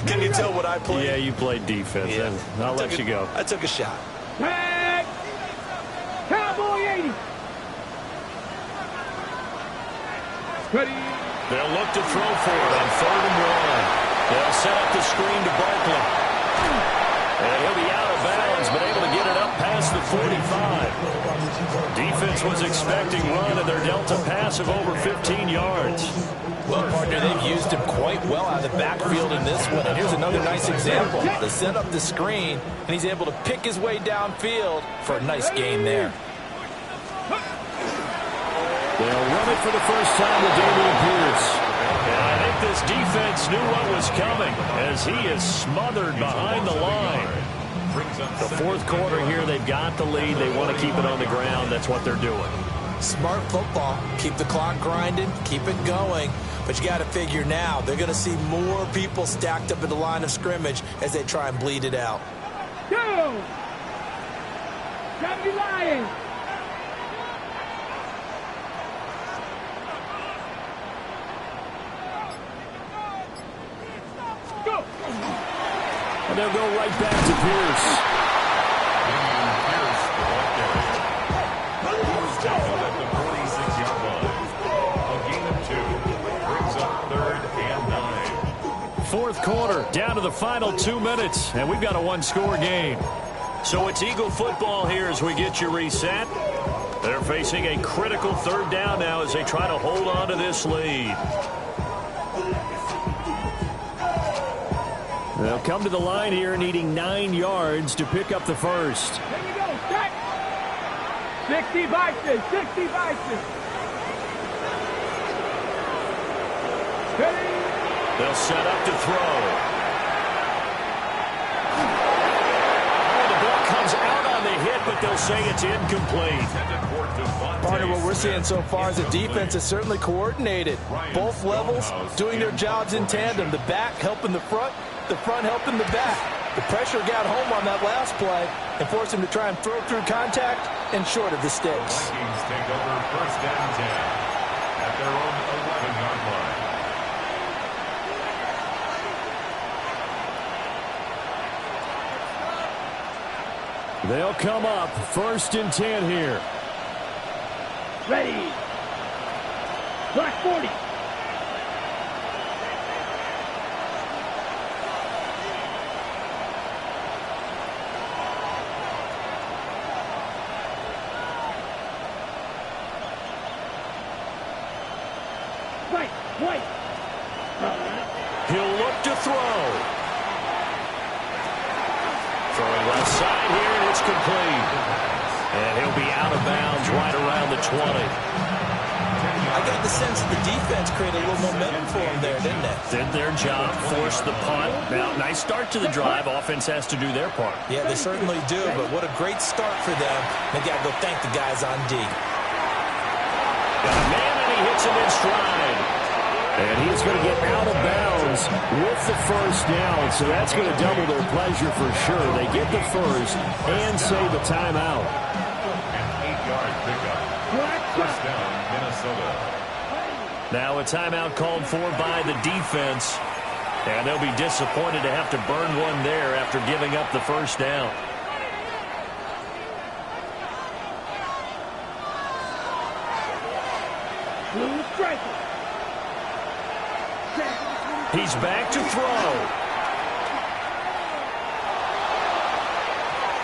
Can you tell what I played? Yeah, you played defense. Yeah. I'll let you go. I took a shot. Tag! Cowboy 80! Ready? They'll look to throw for it on 3rd and 1. They'll set up the screen to Barkley. And he'll be out of bounds, but able to get it up past the 45. Defense was expecting run, and they're dealt a pass of over 15 yards. Well, partner, they've used him quite well out of the backfield in this one. And here's another nice example. They set up the screen, and he's able to pick his way downfield for a nice gain there. They'll run it for the first time with Dameon Pierce. And I think this defense knew what was coming as he is smothered behind the line. The fourth quarter here, they've got the lead. They want to keep it on the ground. That's what they're doing. Smart football. Keep the clock grinding. Keep it going. But you got to figure now, they're going to see more people stacked up at the line of scrimmage as they try and bleed it out. Go! Come Lions! And they'll go right back to Pierce. At the 46-yard line. A gain of 2. Brings up 3rd and 9. Fourth quarter, down to the final 2 minutes, and we've got a one-score game. So it's Eagle football here as we get you reset. They're facing a critical 3rd down now as they try to hold on to this lead. They'll come to the line here needing 9 yards to pick up the first. Here we go, set! 60 Vikes, 60 Vikes. Ready? They'll set up to throw. Oh, the ball comes out on the hit, but they'll say it's incomplete. Partner, what we're seeing so far is the defense is certainly coordinated. Both levels doing their jobs in tandem. The back helping the front helping the back. The pressure got home on that last play and forced him to try and throw through contact and short of the sticks. Vikings take over 1st and 10 at their own 11-yard line. They'll come up 1st and 10 here. Ready. Black 40. White. He'll look to throw. Throwing left side here, and it's complete. And he'll be out of bounds right around the 20. I got the sense that the defense created a little momentum for him there, didn't it? Did their job, forced the punt. Now, nice start to the drive. Offense has to do their part. Yeah, they certainly do, but what a great start for them. They got to go thank the guys on D. Got a man, and he hits him in stride. And he's going to get out of bounds with the first down, so that's going to double their pleasure for sure. They get the first and save a timeout. An 8-yard pickup. 1st down, Minnesota. Now a timeout called for by the defense, and they'll be disappointed to have to burn one there after giving up the first down. Blue striker. He's back to throw.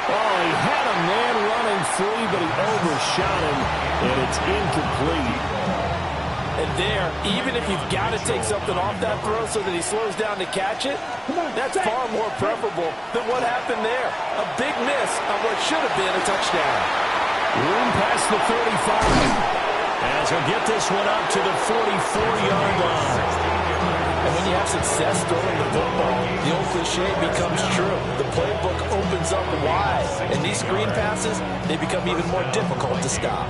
Oh, he had a man running free, but he overshot him, and it's incomplete. And there, even if you've got to take something off that throw so that he slows down to catch it, that's far more preferable than what happened there. A big miss on what should have been a touchdown. Room past the 35. As he'll get this one up to the 44-yard line. And when you have success throwing the football, the old cliche becomes true. The playbook opens up wide, and these screen passes, they become even more difficult to stop.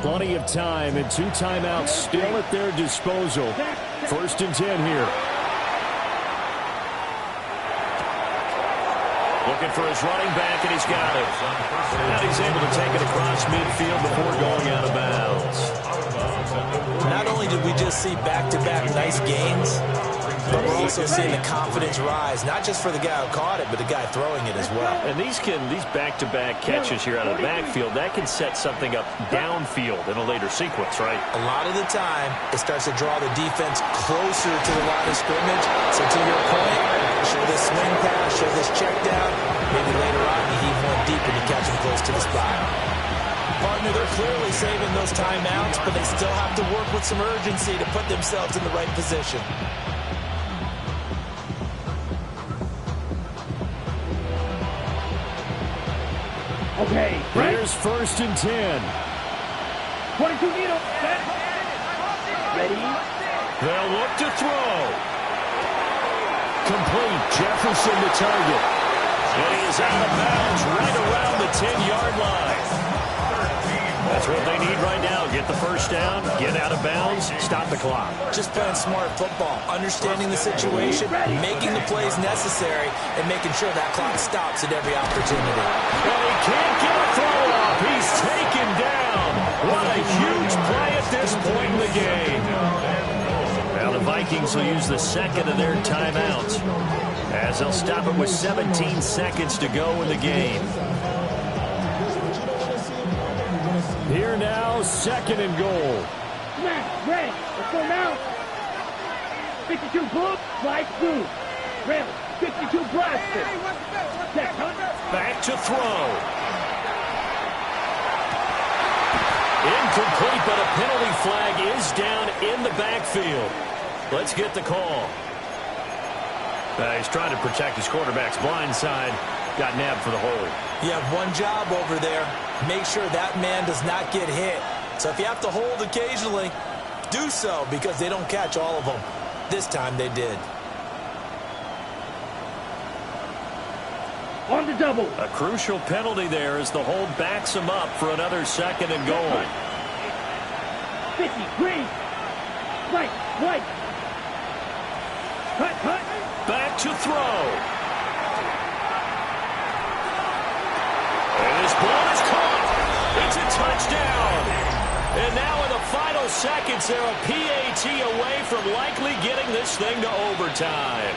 Plenty of time and 2 timeouts still at their disposal. 1st and 10 here. Looking for his running back, and he's got it. And he's able to take it across midfield before going out of bounds. Not only did we just see back-to-back nice gains, but we're also seeing the confidence rise, not just for the guy who caught it, but the guy throwing it as well. And these back-to-back catches here out of the backfield, that can set something up downfield in a later sequence, right? A lot of the time, it starts to draw the defense closer to the line of scrimmage. So to your point, show this swing pass, show this check down. Maybe later on, you heave one deep and you catch him close to the spot. Partner, they're clearly saving those timeouts, but they still have to work with some urgency to put themselves in the right position. Okay, Here's 1st and 10. 22 needle. Set. Ready. They'll look to throw. Complete. Jefferson the target. And he is out of bounds right around the 10-yard line. That's what they need right now. Get the first down, get out of bounds, stop the clock. Just playing smart football, understanding the situation, making the plays necessary, and making sure that clock stops at every opportunity. And he can't get a throw off. He's taken down. What a huge play at this point in the game. Now the Vikings will use the second of their timeouts, as they'll stop it with 17 seconds to go in the game. Here now, 2nd and goal. Smash. Ready. Let's go now. 52 pull. Slide through. Ready. 52 blast. Check. Back to throw. Incomplete, but a penalty flag is down in the backfield. Let's get the call. He's trying to protect his quarterback's blind side. Got nabbed for the hold. You have one job over there. Make sure that man does not get hit. So if you have to hold occasionally, do so, because they don't catch all of them. This time they did. On the double. A crucial penalty there as the hold backs him up for another 2nd and goal. 50, green. Right. Cut. Back to throw. And this ball is caught. It's a touchdown. And now in the final seconds, they're a PAT away from likely getting this thing to overtime.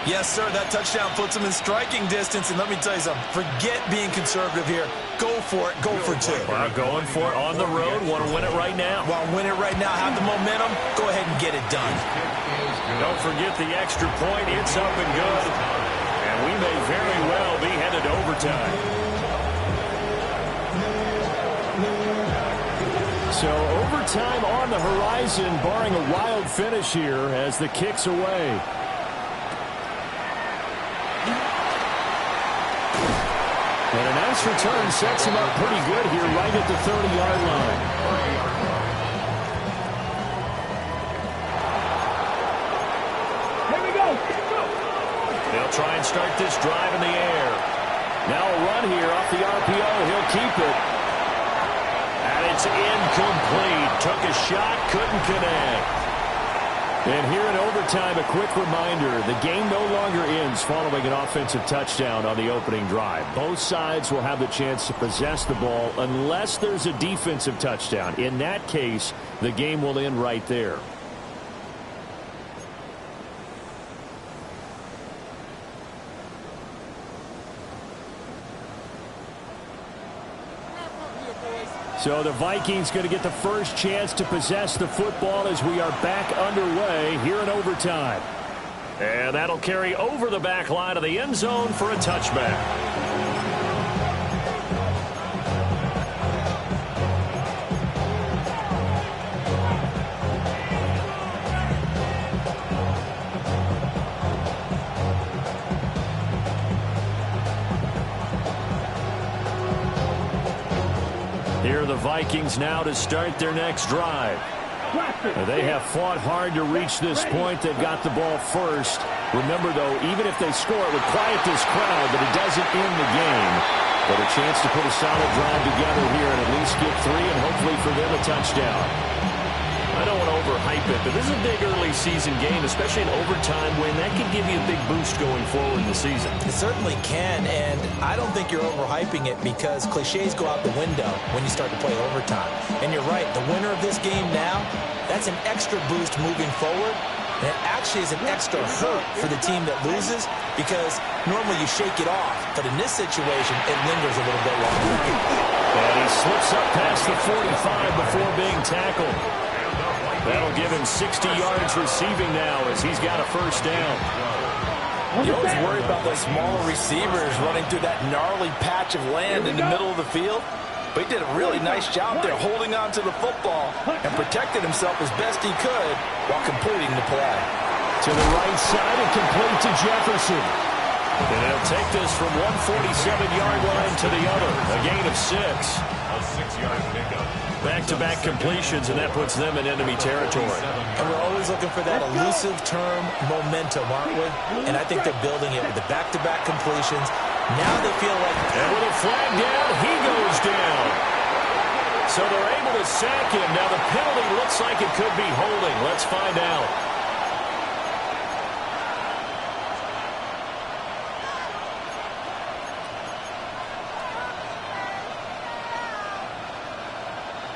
Yes, sir, that touchdown puts them in striking distance. And let me tell you something, forget being conservative here. Go for it. Go for 2. Well, going for it on the road. Want to win it right now. Want to win it right now, have the momentum, go ahead and get it done. Don't forget the extra point. It's up and good. And we may very well be headed to overtime. So overtime on the horizon, barring a wild finish here as the kick's away. And a nice return sets him up pretty good here right at the 30-yard line. Here we go. They'll try and start this drive in the air. Now a run here off the RPO. He'll keep it. And it's incomplete. Took a shot, couldn't connect. And here in overtime, a quick reminder, the game no longer ends following an offensive touchdown on the opening drive. Both sides will have the chance to possess the ball unless there's a defensive touchdown. In that case, the game will end right there. So the Vikings going to get the first chance to possess the football as we are back underway here in overtime. And that'll carry over the back line of the end zone for a touchback. Here are the Vikings now to start their next drive. They have fought hard to reach this point. They've got the ball first. Remember, though, even if they score, it would quiet this crowd, but it doesn't end the game. But a chance to put a solid drive together here and at least get 3 and hopefully for them a touchdown. I don't want to overhype it, but this is a big early season game, especially an overtime win. That can give you a big boost going forward in the season. It certainly can, and I don't think you're overhyping it because cliches go out the window when you start to play overtime. And you're right, the winner of this game now, that's an extra boost moving forward. And it actually is an extra hurt for the team that loses because normally you shake it off. But in this situation, it lingers a little bit longer. And he slips up past the 45 before being tackled. That'll give him 60 yards receiving now as he's got a first down. You always worry about those smaller receivers running through that gnarly patch of land in the middle of the field. But he did a really nice job there holding on to the football and protected himself as best he could while completing the play. To the right side and complete to Jefferson. And he'll take this from 147-yard line to the other. A gain of 6. A 6-yard pickup. Back-to-back completions, and that puts them in enemy territory. And we're always looking for that elusive term momentum, aren't we? And I think they're building it with the back-to-back completions. Now they feel like... And with a flag down, he goes down. So they're able to sack him. Now the penalty looks like it could be holding. Let's find out.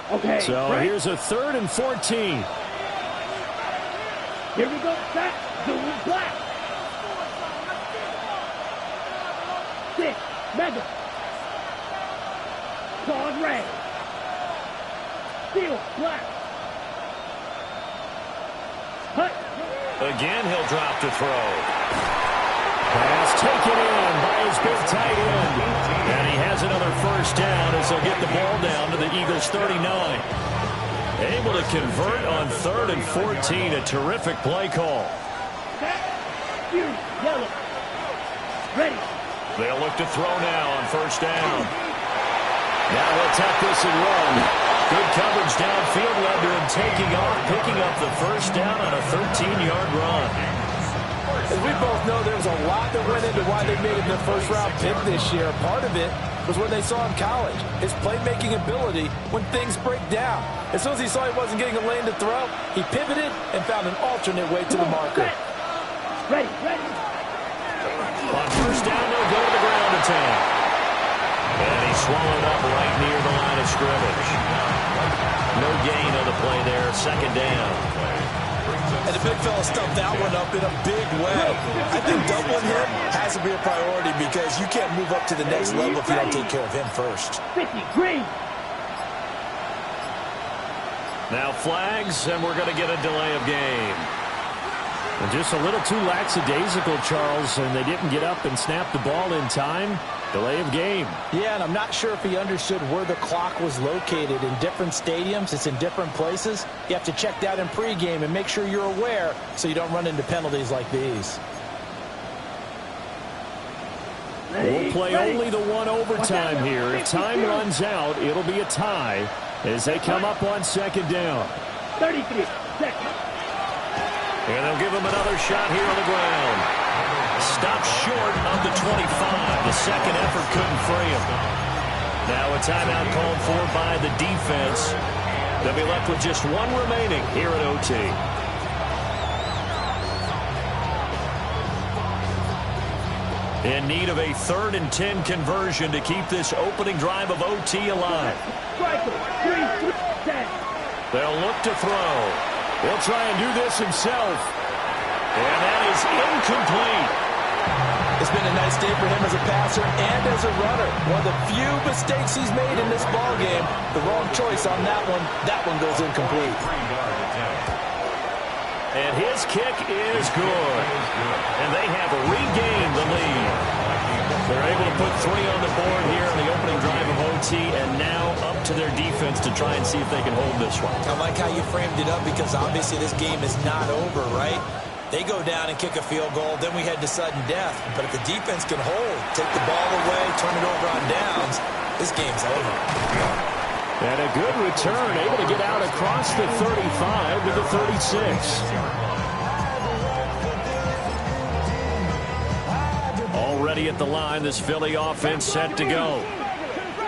Okay. So right. here's a 3rd and 14. Here we go. Back. Zoom black. 6. Mega. Claude Ray. Steel. Black. Hut. Again, he'll drop to throw. Pass taken in by his big tight end. And he has another first down as they'll get the ball down to the Eagles' 39. Able to convert on 3rd and 14. A terrific play call. Yellow. Ready. They'll look to throw now on first down. Now he'll tuck this and run. Good coverage downfield led to him taking off, picking up the first down on a 13-yard run. As we both know, there was a lot that went into why they made him the first-round pick this year. Part of it was when they saw him in college, his playmaking ability when things break down. As soon as he saw he wasn't getting a lane to throw, he pivoted and found an alternate way to the marker. Ready. On first down, they'll go to the ground attack. And he's swallowed up right near the line of scrimmage. No gain on the play there, 2nd down. And the big fella stuffed that one up in a big way. I think doubling him has to be a priority because you can't move up to the next level if you don't take care of him first. 50 green. Now flags, and we're going to get a delay of game. And just a little too lackadaisical, Charles, and they didn't get up and snap the ball in time. Delay of game. Yeah, and I'm not sure if he understood where the clock was located. In different stadiums, it's in different places. You have to check that in pregame and make sure you're aware so you don't run into penalties like these. We'll play only the one overtime here. If time runs out, it'll be a tie as they come up on 2nd down. 33 seconds. And they'll give him another shot here on the ground. Stopped short of the 25. The second effort couldn't free him. Now a timeout called for by the defense. They'll be left with just one remaining here at OT. In need of a 3rd and 10 conversion to keep this opening drive of OT alive. They'll look to throw. He'll try and do this himself. And that is incomplete. It's been a nice day for him as a passer and as a runner. One of the few mistakes he's made in this ball game. The wrong choice on that one. That one goes incomplete. And his kick is good. And they have regained the lead. They're able to put 3 on the board here on the opening drive of OT, and now up to their defense to try and see if they can hold this one. I like how you framed it up because obviously this game is not over, right? They go down and kick a field goal, then we head to sudden death. But if the defense can hold, take the ball away, turn it over on downs, this game's over. And a good return, able to get out across the 35 to the 36. Already at the line, this Philly offense set to go.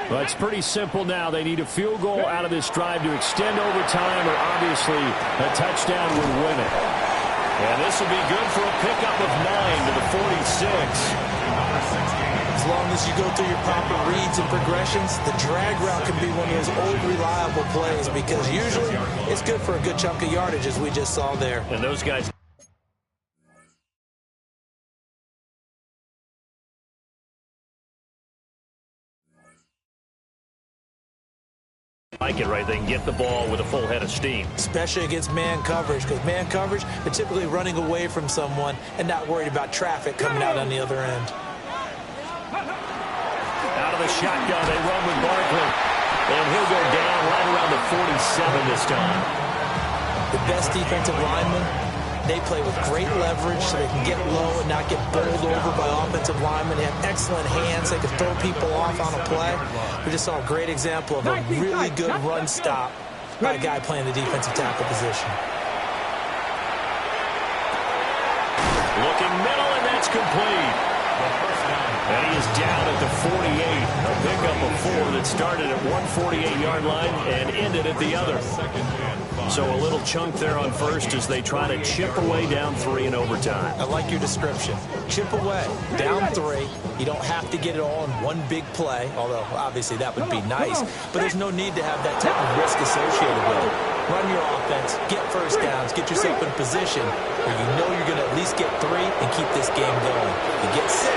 Well, it's pretty simple now. They need a field goal out of this drive to extend overtime, or obviously a touchdown would win it. And this will be good for a pickup of 9 to the 46. As long as you go through your proper reads and progressions, the drag route can be one of those old reliable plays because usually it's good for a good chunk of yardage, as we just saw there. And those guys like it, right? They can get the ball with a full head of steam. Especially against man coverage, because man coverage, they're typically running away from someone and not worried about traffic coming out on the other end. Out of the shotgun, they run with Barkley. And he'll go down right around the 47 this time. The best defensive linemen, they play with great leverage so they can get low and not get bowled over by offensive linemen. They have excellent hands. They can throw people off on a play. We just saw a great example of a really good run stop by a guy playing the defensive tackle position. Looking middle, and that's complete. And he is down at the 48. A pickup of 4 that started at 148-yard line and ended at the other. So a little chunk there on first as they try to chip away down 3 in overtime. I like your description. Chip away, down 3. You don't have to get it all in one big play, although obviously that would be nice. But there's no need to have that type of risk associated with it. Run your offense, get first downs, get yourself in a position where you know you're going to at least get 3 and keep this game going. You get 6,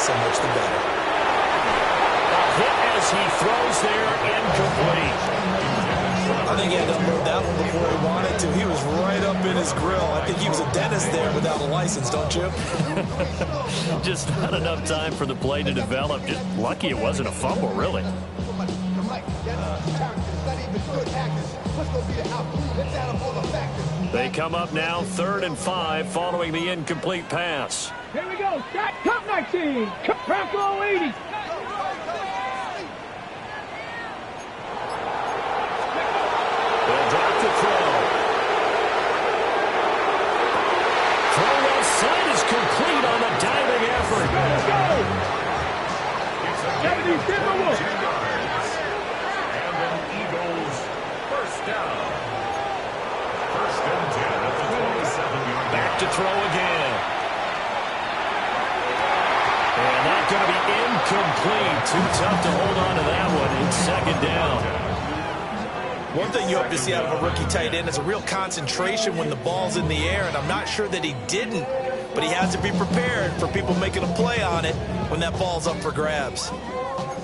so much the better. A hit as he throws there, incomplete. I think he had to unload that one before he wanted to. He was right up in his grill. I think he was a dentist there without a license, don't you? Just not enough time for the play to develop. Just lucky it wasn't a fumble, really. They come up now 3rd and 5 following the incomplete pass. Here we go. Stop. Top 19. Franco 80. They'll drop to throw. Throw left side is complete on a diving effort. Let's go. 70 Timberwolves. And an Eagles first down. 1st and 10 at the 27-yard line. Back to throw again. And that's going to be incomplete. Too tough to hold on to that one. It's 2nd down. One thing you hope to see out of a rookie tight end is a real concentration when the ball's in the air, and I'm not sure that he didn't, but he has to be prepared for people making a play on it when that ball's up for grabs.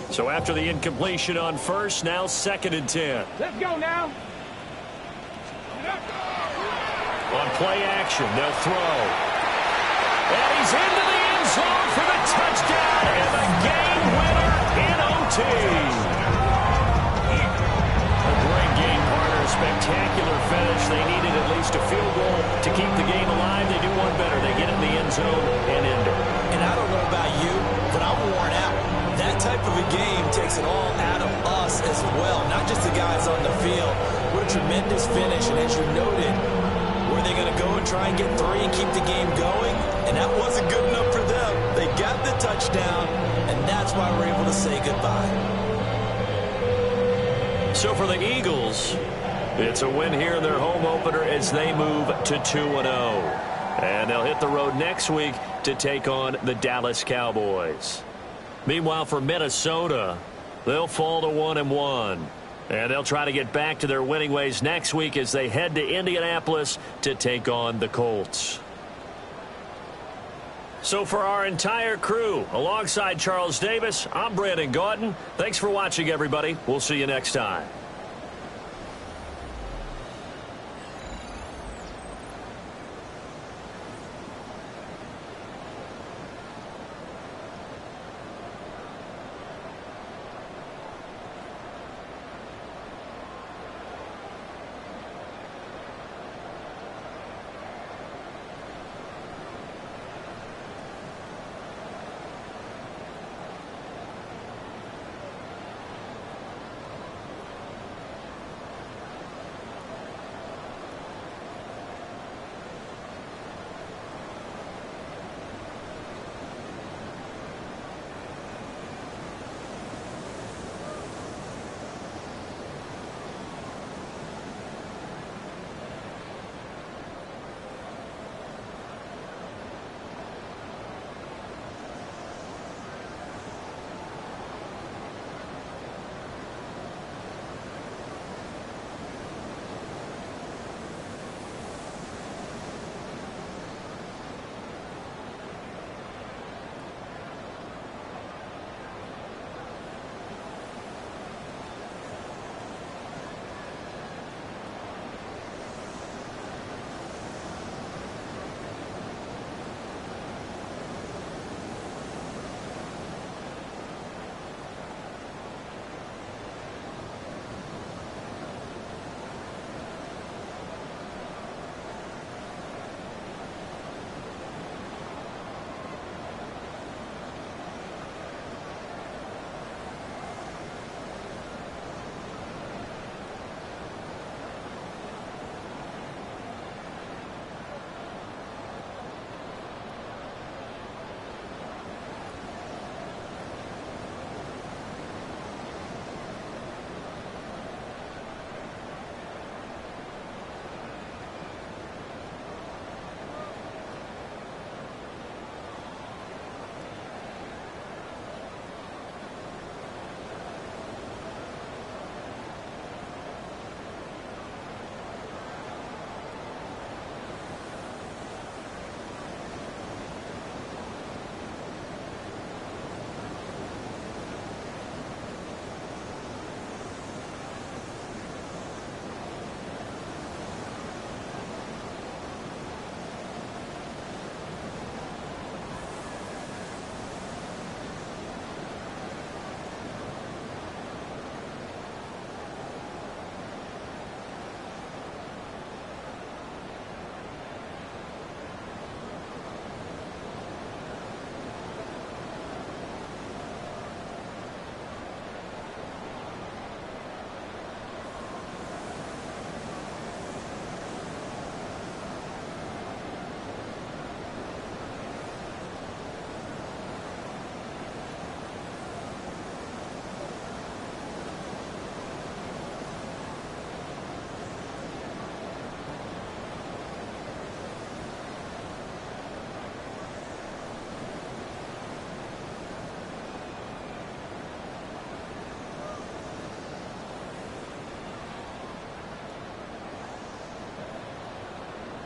So after the incompletion on first, now 2nd and 10. Let's go now. On play action, they'll throw. And he's into the end zone for the touchdown and the game winner in OT. A great game, partner. Spectacular finish. They needed at least a field goal to keep the game alive. They do one better. They get in the end zone and end it. And I don't know about you, but I'm worn out. That type of a game takes it all out of us as well, not just the guys on the field. What a tremendous finish, and as you noted, were they going to go and try and get 3 and keep the game going? And that wasn't good enough for them. They got the touchdown, and that's why we're able to say goodbye. So for the Eagles, it's a win here in their home opener as they move to 2-0. And they'll hit the road next week to take on the Dallas Cowboys. Meanwhile, for Minnesota, they'll fall to 1-1. And they'll try to get back to their winning ways next week as they head to Indianapolis to take on the Colts. So for our entire crew, alongside Charles Davis, I'm Brandon Gaudin. Thanks for watching, everybody. We'll see you next time.